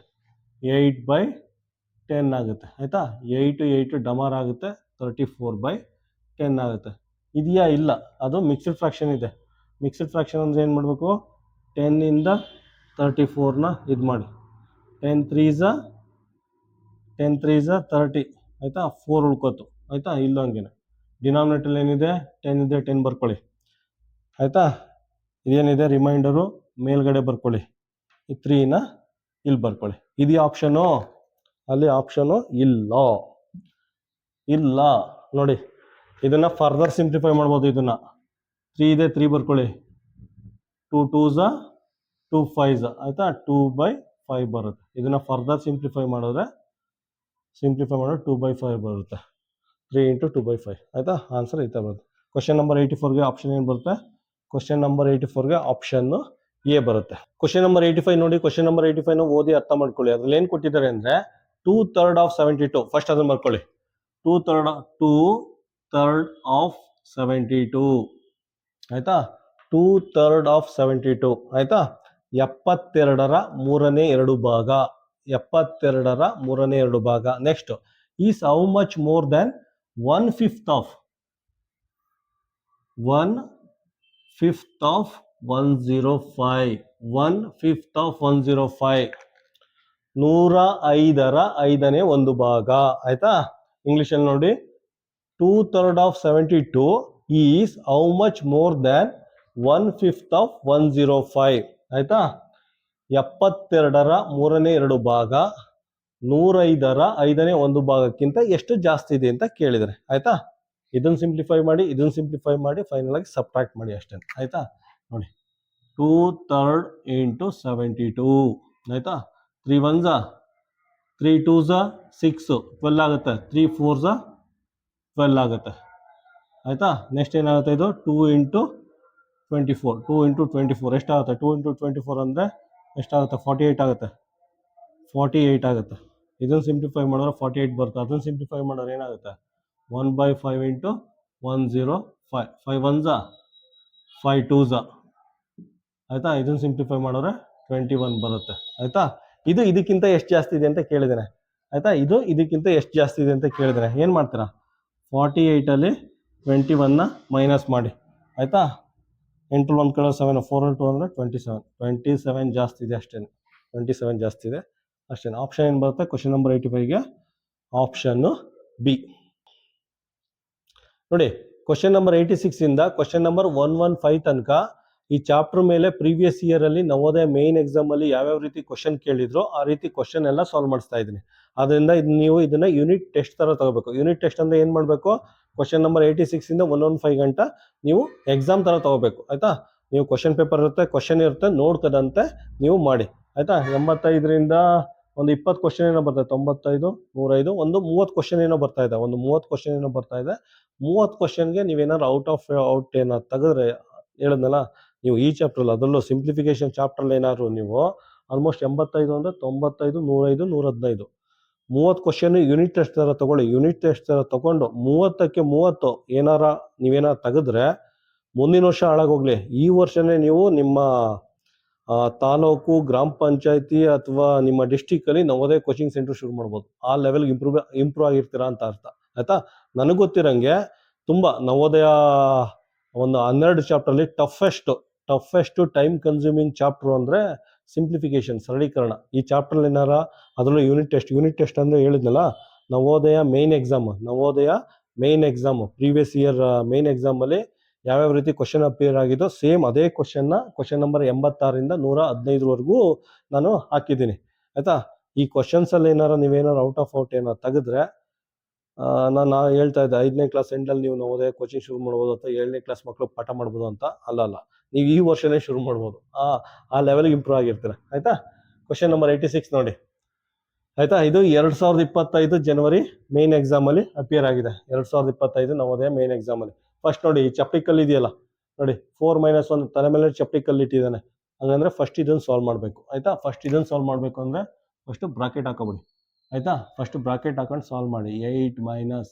8/10 ಆಗುತ್ತೆ ಆಯಿತಾ. 8 8 ಡಮಾರ್ ಆಗುತ್ತೆ, 34/10 ಆಗುತ್ತೆ. ಇದೆಯಾ ಇಲ್ಲ, ಅದು ಮಿಕ್ಸ್ಡ್ ಫ್ರಾಕ್ಷನ್ ಇದೆ. ಮಿಕ್ಸ್ಡ್ ಫ್ರಾಕ್ಷನ್ ಅಂದರೆ ಏನು ಮಾಡಬೇಕು, 10 ಇಂದ 34ನ ಇದು ಮಾಡಿ. 10 3 30 ಆಯಿತಾ. 4 ಉಳ್ಕೋತು ಆಯಿತಾ. ಇಲ್ಲ ಹಂಗೇನೆ ಡಿನಾಮಿನೇಟರ್ ಏನಿದೆ 10 ಇದೆ, 10 ಬರ್ಕೊಳ್ಳಿ ಆಯಿತಾ. ಇದೇನಿದೆ ರಿಮೈಂಡರು ಮೇಲ್ಗಡೆ ಬರ್ಕೊಳ್ಳಿ. ಈ 3ನ ಇಲ್ಲಿ ಬರ್ಕೊಳ್ಳಿ. ಇದು ಆಪ್ಷನು, ಅಲ್ಲಿ ಆಪ್ಷನು ಇಲ್ಲ ನೋಡಿ. ಇದನ್ನು ಫರ್ದರ್ ಸಿಂಪ್ಲಿಫೈ ಮಾಡ್ಬೋದು. ಇದನ್ನು 3 ಇದೆ, 3 ಬರ್ಕೊಳ್ಳಿ. 2 2s 2 5s ಆಯಿತಾ. 2/5 ಬರುತ್ತೆ. ಇದನ್ನು ಫರ್ದರ್ ಸಿಂಪ್ಲಿಫೈ ಮಾಡಿದ್ರೆ 2/5 ಬರುತ್ತೆ. 3 × 2/5 ಆಯಿತಾ. ಆನ್ಸರ್ ಈ ಥರ ಬರುತ್ತೆ. ಕ್ವಶನ್ ನಂಬರ್ 84ಗೆ ಆಪ್ಷನ್ ಏನು ಬರುತ್ತೆ, ಕ್ವಶನ್ ನಂಬರ್ 84ಗೆ ಆಪ್ಷನ್ನು ಎ ಬರುತ್ತೆ. ಕ್ವಶನ್ ನಂಬರ್ 85 ನೋಡಿ. ಕ್ವಶನ್ ನಂಬರ್ 85ನ ಓದಿ ಅರ್ಥ ಮಾಡ್ಕೊಳ್ಳಿ. ಅದ್ರಲ್ಲಿ ಏನು ಕೊಟ್ಟಿದ್ದಾರೆ ಅಂದರೆ 2/3 of 72. ಫಸ್ಟ್ ಅದನ್ನು ಬರ್ಕೊಳ್ಳಿ. 2/3 of 72 ಆಯಿತಾ. 2/3 of 72 ಆಯಿತಾ. 72ರ ಮೂರನೇ 2 ಭಾಗ. 72ರ ಮೂರನೇ 2 ಭಾಗ. Next is how much more than 1/5 of 1/5 of 105. 1/5 of 105. 105ರ 5ನೇ 1 ಭಾಗ. ಆಯ್ತಾ? ಇಂಗ್ಲಿಷಲ್ಲಿ ನೋಡಿ, 2/3 of 72 is how much more than 1/5 of 105. ಆಯ್ತಾ? 72ರ ಮೂರನೇ 2 ಭಾಗ 105ರ 5ನೇ 1 ಭಾಗಕ್ಕಿಂತ ಎಷ್ಟು ಜಾಸ್ತಿ ಇದೆ ಅಂತ ಕೇಳಿದರೆ. ಆಯ್ತಾ? ಇದನ್ನು ಸಿಂಪ್ಲಿಫೈ ಮಾಡಿ, ಇದನ್ನು ಸಿಂಪ್ಲಿಫೈ ಮಾಡಿ, ಫೈನಲ್ ಆಗಿ ಸಬ್ಟ್ರಾಕ್ಟ್ ಮಾಡಿ ಅಷ್ಟೇ. ಆಯ್ತಾ? ನೋಡಿ, 2/3 ಇಂಟು 72. ಆಯ್ತಾ? 3 1s 3 2s 6, 12 ಆಗುತ್ತೆ. 3 4s 12 ಆಗುತ್ತೆ. ಆಯ್ತಾ? ನೆಕ್ಸ್ಟ್ ಏನಾಗುತ್ತೆ, ಇದು 2 ಇಂಟು 24. 2 ಇಂಟು 24 ಎಷ್ಟಾಗುತ್ತೆ? 2 ಇಂಟು 24 ಅಂದರೆ ಎಷ್ಟಾಗುತ್ತೆ? 48 ಆಗುತ್ತೆ. 48 ಆಗುತ್ತೆ. ಇದನ್ನು ಸಿಂಪ್ಲಿಫೈ ಮಾಡಿದ್ರೆ 48 ಬರುತ್ತೆ. ಅದನ್ನು ಸಿಂಪ್ಲಿಫೈ ಮಾಡಿದ್ರೆ ಏನಾಗುತ್ತೆ? 1/5 ಇಂಟು 105. 5 1s 5 2s. ಆಯ್ತಾ? ಇದನ್ನು ಸಿಂಪ್ಲಿಫೈ ಮಾಡಿದ್ರೆ 21 ಬರುತ್ತೆ. ಆಯ್ತಾ? ಇದು ಇದಕ್ಕಿಂತ ಎಷ್ಟು ಜಾಸ್ತಿ ಇದೆ ಅಂತ ಕೇಳಿದ್ದೇನೆ. ಆಯ್ತಾ? ಇದು ಇದಕ್ಕಿಂತ ಎಷ್ಟು ಜಾಸ್ತಿ ಇದೆ ಅಂತ ಕೇಳಿದ್ದೇನೆ. ಏನು ಮಾಡ್ತೀರಾ? 48ಅಲ್ಲಿ 21ನ ಮೈನಸ್ ಮಾಡಿ. ಆಯ್ತಾ? 8 1 ಕಡೆ 7, 4 2 ಅಂದರೆ 27. 27 ಜಾಸ್ತಿ ಇದೆ ಅಷ್ಟೇ. 27 ಜಾಸ್ತಿ ಇದೆ ಅಷ್ಟೇ. ಆಪ್ಷನ್ ಏನು ಬರುತ್ತೆ? ಕ್ವಶನ್ ನಂಬರ್ 85ಗೆ ಆಪ್ಷನ್ನು ಬಿ. ನೋಡಿ, ಕ್ವಶನ್ ನಂಬರ್ 86 ಇಂದ ಕ್ವಶನ್ ನಂಬರ್ 115 ತನಕ ಈ ಚಾಪ್ಟರ್ ಮೇಲೆ ಪ್ರೀವಿಯಸ್ ಇಯರ್ ಅಲ್ಲಿ ನವೋದಯ ಮೇನ್ ಎಕ್ಸಾಮ್ ಅಲ್ಲಿ ಯಾವ್ಯಾವ ರೀತಿ ಕ್ವಶನ್ ಕೇಳಿದ್ರು ಆ ರೀತಿ ಕ್ವಶನ್ ಎಲ್ಲ ಸಾಲ್ವ್ ಮಾಡಿಸ್ತಾ ಇದ್ದೀನಿ. ಅದರಿಂದ ನೀವು ಇದನ್ನ ಯೂನಿಟ್ ಟೆಸ್ಟ್ ತರ ತಗೋಬೇಕು. ಯೂನಿಟ್ ಟೆಸ್ಟ್ ಅಂದ್ರೆ ಏನ್ ಮಾಡ್ಬೇಕು? ಕ್ವಶನ್ ನಂಬರ್ 86 ಇಂದ 115 ಗಂಟ ನೀವು ಎಕ್ಸಾಮ್ ತರ ತಗೋಬೇಕು. ಆಯ್ತಾ? ನೀವು ಕ್ವಶನ್ ಪೇಪರ್ ಇರುತ್ತೆ, ಕ್ವಶನ್ ಇರುತ್ತೆ, ನೋಡ್ಕದಂತೆ ನೀವು ಮಾಡಿ. ಆಯ್ತಾ? 85ರಿಂದ ಒಂದು 20 ಕ್ವಶನ್ ಏನೋ ಬರ್ತಾ ಇದೆ. 95 105 ಒಂದು 30 ಕ್ವಶನ್ ಏನೋ ಬರ್ತಾ ಇದೆ. ಒಂದು 30 ಕ್ವಶನ್ ಏನೋ ಬರ್ತಾ ಇದೆ. 30 ಕ್ವಶನ್ಗೆ ನೀವೇನಾದ್ರು ಔಟ್ ಏನಾದ್ರು ತೆಗೆದ್ರೆ, ಹೇಳಿದ್ನಲ್ಲ, ನೀವು ಈ ಚಾಪ್ಟರ್ ಅದರಲ್ಲೂ ಸಿಂಪ್ಲಿಫಿಕೇಶನ್ ಚಾಪ್ಟರ್ ಏನಾದ್ರು ನೀವು ಆಲ್ಮೋಸ್ಟ್ 85 ಅಂದ್ರೆ 95 105 115 30 ಕ್ವಶನ್ ಯೂನಿಟ್ ಟೆಸ್ಟ್ ತರ ತಗೊಳ್ಳಿ. ಯೂನಿಟ್ ಟೆಸ್ಟ್ ತರ ತಗೊಂಡು 30ಕ್ಕೆ 30 ನೀವೇನಾರು ತೆಗೆದ್ರೆ ಮುಂದಿನ ವರ್ಷ ಹಾಳಾಗೋಗ್ಲಿ, ಈ ವರ್ಷನೇ ನೀವು ನಿಮ್ಮ ತಾಲೂಕು ಗ್ರಾಮ ಪಂಚಾಯತಿ ಅಥವಾ ನಿಮ್ಮ ಡಿಸ್ಟಿಕ್ ಅಲ್ಲಿ ನವೋದಯ ಕೋಚಿಂಗ್ ಸೆಂಟರ್ ಶುರು ಮಾಡ್ಬೋದು. ಆ ಲೆವೆಲ್ ಇಂಪ್ರೂವ್ ಆಗಿರ್ತೀರಾ ಅಂತ ಅರ್ಥ. ಆಯ್ತಾ? ನನಗೆ ಗೊತ್ತಿರಂಗೆ ತುಂಬಾ ನವೋದಯ ಒಂದು 12 ಚಾಪ್ಟರ್ ಅಲ್ಲಿ ಟಫೆಸ್ಟ್ ಟೈಮ್ ಕನ್ಸ್ಯೂಮಿಂಗ್ ಚಾಪ್ಟರ್ ಅಂದ್ರೆ ಸಿಂಪ್ಲಿಫಿಕೇಶನ್, ಸರಳೀಕರಣ. ಈ ಚಾಪ್ಟರ್ ಏನಾರ ಅದರಲ್ಲೂ ಯೂನಿಟ್ ಟೆಸ್ಟ್ ಅಂದ್ರೆ ಹೇಳಿದ್ನಲ್ಲ, Navodaya main exam previous year main exam ಅಲ್ಲಿ ಯಾವ್ಯಾವ ರೀತಿ ಕ್ವಶನ್ ಅಪಿಯರ್ ಆಗಿದೋ ಸೇಮ್ ಅದೇ ಕ್ವಶನ್ ನಂಬರ್ 86ರಿಂದ 115ವರೆಗೂ ನಾನು ಹಾಕಿದ್ದೀನಿ. ಆಯ್ತಾ? ಈ ಕ್ವಶನ್ಸ್ ಅಲ್ಲಿ ನೀವೇನಾರು ಔಟ್ ಏನಾರು ತೆಗೆದ್ರೆ, ನಾನು ಹೇಳ್ತಾ ಇದ್ದೆ 5ನೇ ಕ್ಲಾಸ್ ಎಂಡಲ್ಲಿ ನೀವು ನವೋದಯ ಕೋಚಿಂಗ್ ಶುರು ಮಾಡ್ಬೋದು ಅಥವಾ 7ನೇ ಕ್ಲಾಸ್ ಮಕ್ಕಳು ಪಾಠ ಮಾಡ್ಬೋದು ಅಂತ. ಅಲ್ಲ, ನೀವು ಈ ವರ್ಷನೇ ಶುರು ಮಾಡ್ಬೋದು. ಆ ಲೆವೆಲ್ಗೆ ಇಂಪ್ರೂವ್ ಆಗಿರ್ತೀರ. ಆಯ್ತಾ? ಕ್ವಶನ್ ನಂಬರ್ 86 ನೋಡಿ. ಆಯ್ತಾ? ಇದು 2025 ಜನವರಿ ಮೇನ್ ಎಕ್ಸಾಮ್ ಅಲ್ಲಿ ಅಪಿಯರ್ ಆಗಿದೆ. 2025 ನವೋದಯ ಮೇನ್ ಎಕ್ಸಾಮ್ ಅಲ್ಲಿ. ಫಸ್ಟ್ ನೋಡಿ, ಈ ಚಪ್ಟಿಕಲ್ ಇದೆಯಲ್ಲ ನೋಡಿ, 4 - 1 ತಲೆ ಮೇಲೆ ಚಪ್ಟಿಕಲ್ ಇಟ್ಟಿದ್ದಾನೆ. ಹಂಗಂದ್ರೆ ಫಸ್ಟ್ ಇದನ್ನು ಸಾಲ್ವ್ ಮಾಡಬೇಕು. ಆಯ್ತಾ? ಫಸ್ಟ್ ಇದನ್ನು ಸಾಲ್ವ್ ಮಾಡಬೇಕು ಅಂದ್ರೆ ಫಸ್ಟ್ ಬ್ರಾಕೆಟ್ ಹಾಕೋಬಿಡಿ. ಆಯ್ತಾ? ಫಸ್ಟ್ ಬ್ರಾಕೆಟ್ ಹಾಕೊಂಡು ಸಾಲ್ವ್ ಮಾಡಿ. 8 -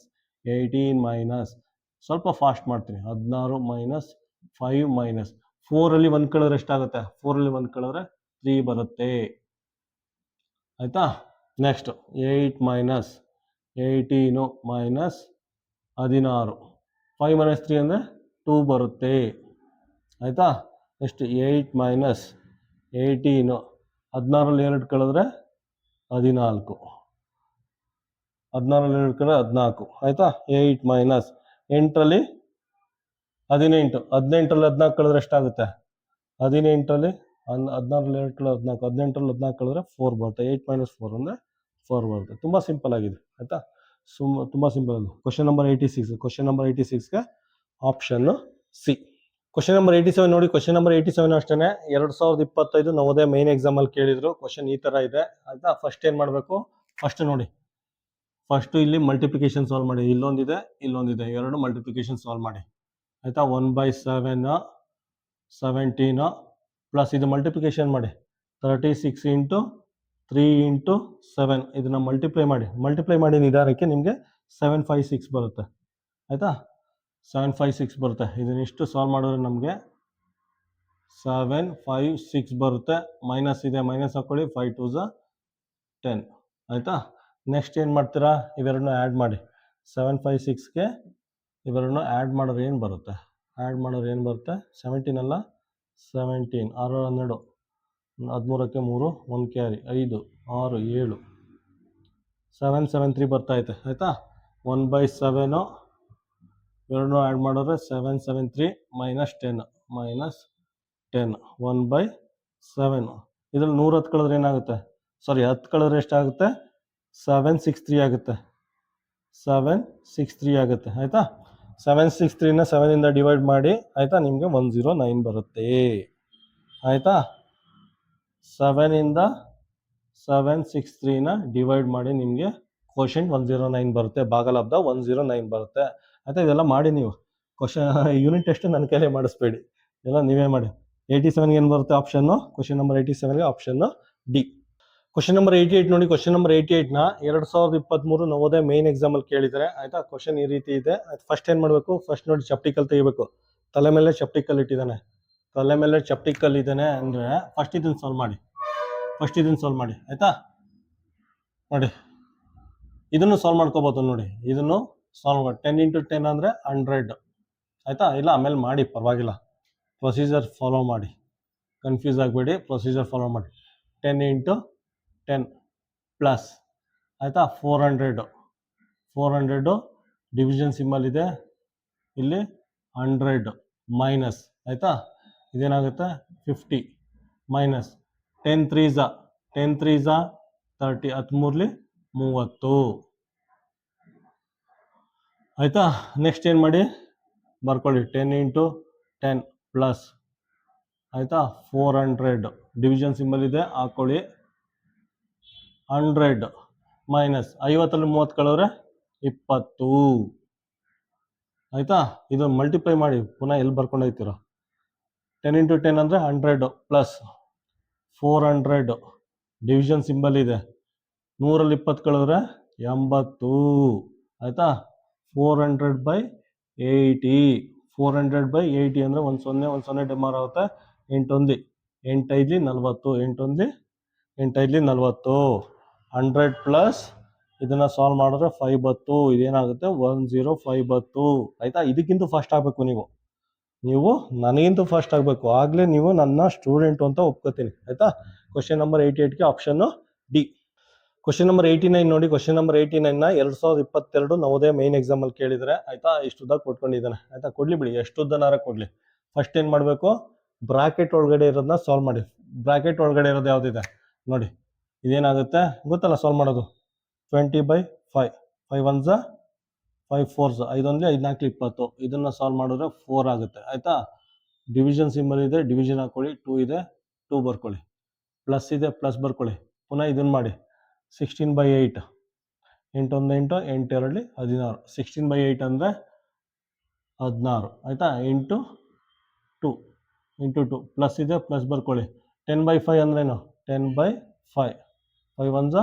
18 - ಸ್ವಲ್ಪ ಫಾಸ್ಟ್ ಮಾಡ್ತೀನಿ, 16 - 5 - 4ಅಲ್ಲಿ 1 ಕಳೆದ್ರೆ ಎಷ್ಟಾಗುತ್ತೆ? 4ಅಲ್ಲಿ 1 ಕಳೆದ್ರೆ 3 ಬರುತ್ತೆ. ಆಯ್ತಾ? ನೆಕ್ಸ್ಟ್ 8 - 18 - 16 5 - 3 ಅಂದರೆ 2 ಬರುತ್ತೆ. ಆಯ್ತಾ? ನೆಕ್ಸ್ಟ್ 8 - 18 16ರಲ್ಲಿ 2 ಕಳೆದ್ರೆ 14, 16ರಲ್ಲಿ 2 ಕಳೆದ್ರೆ 14. ಆಯ್ತಾ? 8 - 8ರಲ್ಲಿ 18, 18ರಲ್ಲಿ 14 ಕಳೆದ್ರೆ ಎಷ್ಟಾಗುತ್ತೆ? 18ರಲ್ಲಿ 16ರಲ್ಲಿ 2 ಕಳೆದ್ರೆ 14, 18ರಲ್ಲಿ 14 ಕಳೆದ್ರೆ 4 ಬರುತ್ತೆ. 8 - 4 ಅಂದರೆ 4 ಬರುತ್ತೆ. ತುಂಬ ಸಿಂಪಲ್ ಆಗಿದೆ. ಆಯ್ತಾ? ತುಂಬ ಸಿಂಪಲ್ ಅದು. ಕ್ವಶನ್ ನಂಬರ್ 86ಗೆ ಆಪ್ಷನ್ ಸಿ. ಕ್ವಶನ್ ನಂಬರ್ 87 ನೋಡಿ. ಕ್ವಶನ್ ನಂಬರ್ 87 ಅಷ್ಟೇ 2025 ನವೋದಯ ಮೇನ್ ಎಕ್ಸಾಮ್ ಅಲ್ಲಿ ಕೇಳಿದ್ರು. ಕ್ವಶನ್ ಈ ತರ ಇದೆ. ಆಯ್ತಾ? ಫಸ್ಟ್ ಏನ್ ಮಾಡ್ಬೇಕು? ಫಸ್ಟ್ ನೋಡಿ, ಫಸ್ಟ್ ಇಲ್ಲಿ ಮಲ್ಟಿಪ್ಲಿಕೇಶನ್ ಸಾಲ್ವ್ ಮಾಡಿ. ಇಲ್ಲೊಂದಿದೆ, ಎರಡು ಮಲ್ಟಿಪ್ಲಿಕೇಶನ್ ಸಾಲ್ವ್ ಮಾಡಿ. ಆಯ್ತಾ? 1/7 17 ಪ್ಲಸ್ ಇದು ಮಲ್ಟಿಪ್ಲಿಕೇಶನ್ ಮಾಡಿ 36 ಇಂಟು 3 ಇಂಟು 7. ಇದನ್ನ ಮಲ್ಟಿಪ್ಲೈ ಮಾಡಿ ನಿಧಾನಕ್ಕೆ ನಿಮಗೆ 756 ಬರುತ್ತೆ. ಆಯ್ತಾ? 756 ಬರುತ್ತೆ. ಇದನ್ನಿಷ್ಟು ಸಾಲ್ವ್ ಮಾಡಿದ್ರೆ ನಮಗೆ 7 5 6 ಬರುತ್ತೆ, ಮೈನಸ್ ಇದೆ ಮೈನಸ್ ಹಾಕೊಳ್ಳಿ, 5 2 10 ಆಯಿತಾ. ನೆಕ್ಸ್ಟ್ ಏನು ಮಾಡ್ತೀರಾ, ಇವೆರಡನ್ನೂ ಆ್ಯಡ್ ಮಾಡಿ. 7 5 6ಗೆ ಇವೆರಡನ್ನೂ ಆ್ಯಡ್ ಮಾಡೋರು ಏನು ಬರುತ್ತೆ, 17 ಅಲ್ಲ 17 6 12 13ಕ್ಕೆ 3 1 ಕ್ಯಾರಿ 5 6 7 7 7 3 ಬರ್ತೈತೆ ಆಯಿತಾ. 1/7 ಎರಡನ್ನೂ ಆ್ಯಡ್ ಮಾಡಿದ್ರೆ 7 7 3 -10 1/7. ಇದ್ರಲ್ಲಿ 100 ಕಳೆದ್ರೆ ಏನಾಗುತ್ತೆ, ಸಾರಿ 10 ಕಳೆದ್ರೆ ಎಷ್ಟಾಗುತ್ತೆ, 763 ಆಗುತ್ತೆ, 763 ಆಗುತ್ತೆ ಆಯಿತಾ. 763ನ 7ಇಂದ ಡಿವೈಡ್ ಮಾಡಿ ಆಯಿತಾ, ನಿಮಗೆ 109 ಬರುತ್ತೆ ಆಯಿತಾ. 7ಇಂದ 763ನ ಡಿವೈಡ್ ಮಾಡಿ ನಿಮಗೆ ಕ್ವಶನ್ 109 ಬರುತ್ತೆ, ಭಾಗಲಬ್ಧ 109 ಬರುತ್ತೆ ಆಯಿತಾ. ಇದೆಲ್ಲ ಮಾಡಿ ನೀವು ಕ್ವಶನ್ ಯೂನಿಟ್ ಟೆಸ್ಟ್ ನನ್ನ ಕೈಲೇ ಮಾಡಿಸ್ಬೇಡಿ, ಎಲ್ಲ ನೀವೇ ಮಾಡಿ. 87ಗೆ ಏನು ಬರುತ್ತೆ ಆಪ್ಷನ್ನು, ಕ್ವಶನ್ ನಂಬರ್ 87ಗೆ ಆಪ್ಷನ್ನು ಡಿ. ಕ್ವಶನ್ ನಂಬರ್ 88 ನೋಡಿ. ಕ್ವಶನ್ ನಂಬರ್ 88ನ 2023 ನವೋದಯ ಮೇನ್ ಎಕ್ಸಾಮಲ್ಲಿ ಕೇಳಿದ್ದಾರೆ ಆಯಿತಾ. ಕ್ವಶನ್ ಈ ರೀತಿ ಇದೆ. ಫಸ್ಟ್ ಏನು ಮಾಡಬೇಕು, ಫಸ್ಟ್ ನೋಡಿ ಚಪ್ಟಿಕಲ್ ತೆಗಿಬೇಕು. ತಲೆ ಮೇಲೆ ಚಪ್ಟಿಕಲ್ ಇಟ್ಟಿದ್ದಾನೆ, ತಲೆ ಮೇಲೆ ಚಪ್ಟಿಕಲ್ ಇದ್ದಾನೆ ಅಂದರೆ ಫಸ್ಟ್ ಇದನ್ನು ಸಾಲ್ವ್ ಮಾಡಿ ಆಯಿತಾ. ನೋಡಿ ಇದನ್ನು ಸಾಲ್ವ್ ಮಾಡ್ಕೋಬೋದು ನೋಡಿ, ಇದನ್ನು ಸಾಲ್ವ್ ಮಾಡಿ. 10 × 10 ಅಂದರೆ 100 ಆಯಿತಾ. ಇಲ್ಲ ಆಮೇಲೆ ಮಾಡಿ ಪರವಾಗಿಲ್ಲ, ಪ್ರೊಸೀಜರ್ ಫಾಲೋ ಮಾಡಿ, ಕನ್ಫ್ಯೂಸ್ ಆಗಬೇಡಿ, ಪ್ರೊಸೀಜರ್ ಫಾಲೋ ಮಾಡಿ. 10 × 10 ಪ್ಲಸ್ ಆಯಿತಾ 400 ಡಿವಿಷನ್ ಸಿಂಬಲ್ ಇದೆ ಇಲ್ಲಿ, 100 ಮೈನಸ್ ಆಯಿತಾ. ಇದೇನಾಗುತ್ತೆ 50 ಮೈನಸ್ 10 3s 30 13 30 ಆಯಿತಾ. ನೆಕ್ಸ್ಟ್ ಏನು ಮಾಡಿ ಬರ್ಕೊಳ್ಳಿ, 10 × 10 ಪ್ಲಸ್ ಆಯಿತಾ 400 ಡಿವಿಷನ್ ಸಿಂಬಲ್ ಇದೆ ಹಾಕೊಳ್ಳಿ, 100 ಮೈನಸ್ 50ರಲ್ಲಿ 30 ಕಳೆದ್ರೆ 20 ಆಯಿತಾ. ಇದು ಮಲ್ಟಿಪ್ಲೈ ಮಾಡಿ ಪುನಃ ಎಲ್ಲಿ ಬರ್ಕೊಂಡು ಹೋಗ್ತೀರ. 10 × 10 ಅಂದರೆ 100 ಪ್ಲಸ್ 400 ಡಿವಿಷನ್ ಸಿಂಬಲ್ ಇದೆ, 100ರಲ್ಲಿ 20 ಕಳೆದ್ರೆ 80 ಆಯಿತಾ. 400/80 400/80 ಅಂದರೆ 1 0 ಡೆಮಾರ್ ಆಗುತ್ತೆ. 8 1 8 5 40 8 1 8 5 40 100 ಪ್ಲಸ್ ಇದನ್ನು ಸಾಲ್ವ್ ಮಾಡಿದ್ರೆ 5 ಬತ್ತು, ಇದೇನಾಗುತ್ತೆ 105 ಬತ್ತು ಆಯಿತಾ. ಇದಕ್ಕಿಂತ ಫಸ್ಟ್ ಆಗಬೇಕು ನೀವು ನನಗಿಂತ ಫಸ್ಟ್ ಆಗಬೇಕು, ಆಗಲೇ ನೀವು ನನ್ನ ಸ್ಟೂಡೆಂಟು ಅಂತ ಒಪ್ಕೋತೀನಿ ಆಯಿತಾ. ಕ್ವಶನ್ ನಂಬರ್ 88ಗೆ ಆಪ್ಷನ್ನು ಡಿ. ಕ್ವಶನ್ ನಂಬರ್ 89 ನೋಡಿ. ಕ್ವಶನ್ ನಂಬರ್ 89ನ 2022 ನವೋದಯ ಮೇನ್ ಎಕ್ಸಾಮಲ್ಲಿ ಕೇಳಿದರೆ ಆಯಿತಾ. ಇಷ್ಟು ಉದ್ದ ಕೊಟ್ಕೊಂಡಿದ್ದಾನೆ ಆಯಿತಾ, ಕೊಡಲಿ ಬಿಡಿ, ಎಷ್ಟು ಉದ್ದನಾರ ಕೊಡಲಿ. ಫಸ್ಟ್ ಏನು ಮಾಡಬೇಕು, ಬ್ರಾಕೆಟ್ ಒಳಗಡೆ ಇರೋದನ್ನ ಸಾಲ್ವ್ ಮಾಡಿ. ಬ್ರಾಕೆಟ್ ಒಳಗಡೆ ಇರೋದು ಯಾವುದಿದೆ ನೋಡಿ, ಇದೇನಾಗುತ್ತೆ ಗೊತ್ತಲ್ಲ ಸಾಲ್ವ್ ಮಾಡೋದು. 20/5 5 1s 5 4s 5 1 5 4 20 ಇದನ್ನು ಸಾಲ್ವ್ ಮಾಡಿದ್ರೆ 4 ಆಗುತ್ತೆ ಆಯಿತಾ. ಡಿವಿಷನ್ ಸಿಂಬಲ್ ಇದೆ, ಡಿವಿಷನ್ ಹಾಕೊಳ್ಳಿ, 2 ಇದೆ 2 ಬರ್ಕೊಳ್ಳಿ, ಪ್ಲಸ್ ಇದೆ ಪ್ಲಸ್ ಬರ್ಕೊಳ್ಳಿ, ಪುನಃ ಇದನ್ನು ಮಾಡಿ. 16/8 8 1 8 8 2 16 16/8 ಅಂದರೆ 16 ಆಯಿತಾ. ಇಂಟು 2 ಪ್ಲಸ್ ಇದೆ ಪ್ಲಸ್ ಬರ್ಕೊಳ್ಳಿ. 10/5 ಅಂದ್ರೇನು 10/5 5 1s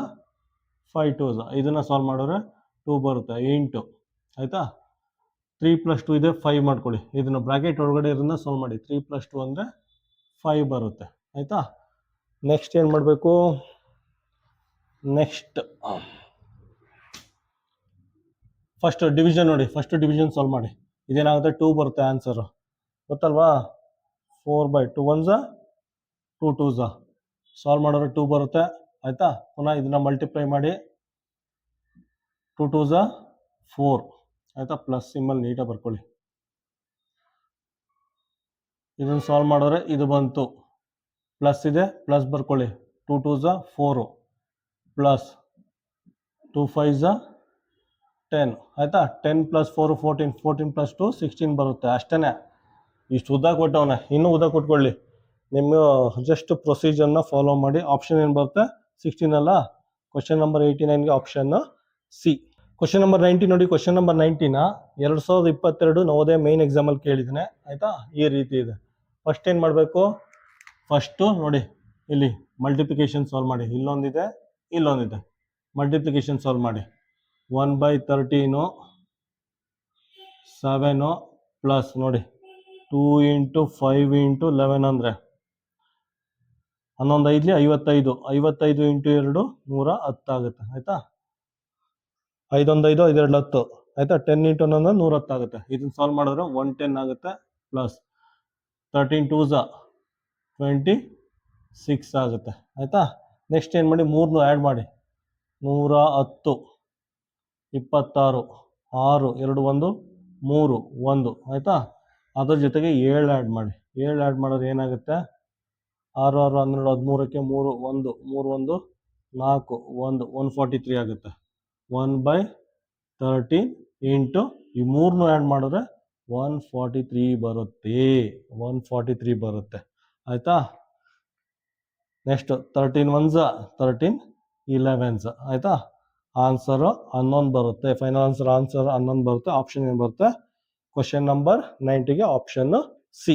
5 2s ಇದನ್ನು ಸಾಲ್ವ್ ಮಾಡಿದ್ರೆ 2 ಬರುತ್ತೆ 8 ಆಯಿತಾ. 3 + 2 ಇದೆ 5 ಮಾಡ್ಕೊಳ್ಳಿ, ಇದನ್ನು ಬ್ರಾಕೆಟ್ ಒಳಗಡೆ ಇರೋದನ್ನ ಸಾಲ್ವ್ ಮಾಡಿ. 3 + 2 ಅಂದರೆ 5 ಬರುತ್ತೆ ಆಯಿತಾ. ನೆಕ್ಸ್ಟ್ ಏನು ಮಾಡಬೇಕು, ನೆಕ್ಸ್ಟ್ ಫಸ್ಟ್ ಡಿವಿಷನ್ ನೋಡಿ, ಫಸ್ಟ್ ಡಿವಿಷನ್ ಸಾಲ್ವ್ ಮಾಡಿ. ಇದೇನಾಗುತ್ತೆ 2 ಬರುತ್ತೆ ಆನ್ಸರು ಗೊತ್ತಲ್ವಾ. 4/2 1s 2 2s ಸಾಲ್ವ್ ಮಾಡಿದ್ರೆ 2 ಬರುತ್ತೆ ಆಯಿತಾ. ಪುನಃ ಇದನ್ನು ಮಲ್ಟಿಪ್ಲೈ ಮಾಡಿ, 2 2s 4 ಆಯಿತಾ. ಪ್ಲಸ್ ಸಿಂಬಲ್ ನೀಟಾಗಿ ಬರ್ಕೊಳ್ಳಿ. ಇದನ್ನು ಸಾಲ್ವ್ ಮಾಡಿದ್ರೆ ಇದು ಬಂತು, ಪ್ಲಸ್ ಇದೆ ಪ್ಲಸ್ ಬರ್ಕೊಳ್ಳಿ. 2 2s 4 ಪ್ಲಸ್ 2 5s 10 ಆಯಿತಾ. 10 + 4 14 14 + 2 16 ಬರುತ್ತೆ ಅಷ್ಟೇ. ಇಷ್ಟು ಉದ್ದ ಕೊಟ್ಟವನೆ, ಇನ್ನೂ ಉದ್ದ ಕೊಟ್ಕೊಳ್ಳಿ. ನಿಮ್ಮ ಜಸ್ಟ್ ಪ್ರೊಸೀಜರ್ನ ಫಾಲೋ ಮಾಡಿ. ಆಪ್ಷನ್ ಏನು ಬರುತ್ತೆ 16 ಅಲ್ಲ. ಕ್ವಶನ್ ನಂಬರ್ 89ಗೆ ಆಪ್ಷನ್ನು ಸಿ. ಕ್ವಶನ್ ನಂಬರ್ 90 ನೋಡಿ. ಕ್ವಶನ್ ನಂಬರ್ 90ನ 2022 ನವೋದಯ ಮೇನ್ ಎಕ್ಸಾಮಲ್ಲಿ ಕೇಳಿದ್ದಾನೆ ಆಯಿತಾ. ಈ ರೀತಿ ಇದೆ. ಫಸ್ಟ್ ಏನು ಮಾಡಬೇಕು, ಫಸ್ಟು ನೋಡಿ ಇಲ್ಲಿ ಮಲ್ಟಿಪ್ಲಿಕೇಶನ್ ಸಾಲ್ವ್ ಮಾಡಿ. ಇಲ್ಲೊಂದಿದೆ ಇಲ್ಲೊಂದಿದೆ, ಮಲ್ಟಿಪ್ಲಿಕೇಶನ್ ಸಾಲ್ವ್ ಮಾಡಿ. 1/13 7 ಪ್ಲಸ್ ನೋಡಿ 2 ಇಂಟು 5 ಇಂಟು 11 ಅಂದರೆ 11 5 55, 55 ಇಂಟು 2 110 ಆಗುತ್ತೆ ಆಯ್ತಾ. 5 1 5 5 2 10 ಆಯ್ತಾ. 10 ಇಂಟು 11 110 ಆಗುತ್ತೆ. ಇದನ್ನ ಸಾಲ್ವ್ ಮಾಡಿದ್ರೆ 110 ಆಗುತ್ತೆ ಪ್ಲಸ್ 13 2s 26 ಆಗುತ್ತೆ ಆಯ್ತಾ. ನೆಕ್ಸ್ಟ್ ಏನು ಮಾಡಿ, 3 ಆ್ಯಡ್ ಮಾಡಿ, 110 26 6 2 1 3 1 ಆಯ್ತಾ. ಅದ್ರ ಜೊತೆಗೆ 7 ಆ್ಯಡ್ ಮಾಡಿ, 7 ಆ್ಯಡ್ ಮಾಡೋದು ಏನಾಗುತ್ತೆ, 6 6 12 13ಕ್ಕೆ 3 1 3 1 4 1 143 ಆಗುತ್ತೆ. 1/13 ಇಂಟು ಈ 3 ಆ್ಯಡ್ ಮಾಡಿದ್ರೆ 143 ಬರುತ್ತೆ, 143 ಬರುತ್ತೆ ಆಯ್ತಾ. ನೆಕ್ಸ್ಟ್ 13 1s 13 11s ಆಯ್ತಾ. ಆನ್ಸರ್ 11 ಬರುತ್ತೆ. ಫೈನಲ್ ಆನ್ಸರ್ 11 ಬರುತ್ತೆ. ಆಪ್ಷನ್ ಏನು ಬರುತ್ತೆ, ಕ್ವಶನ್ ನಂಬರ್ 90ಗೆ ಆಪ್ಷನ್ ಸಿ.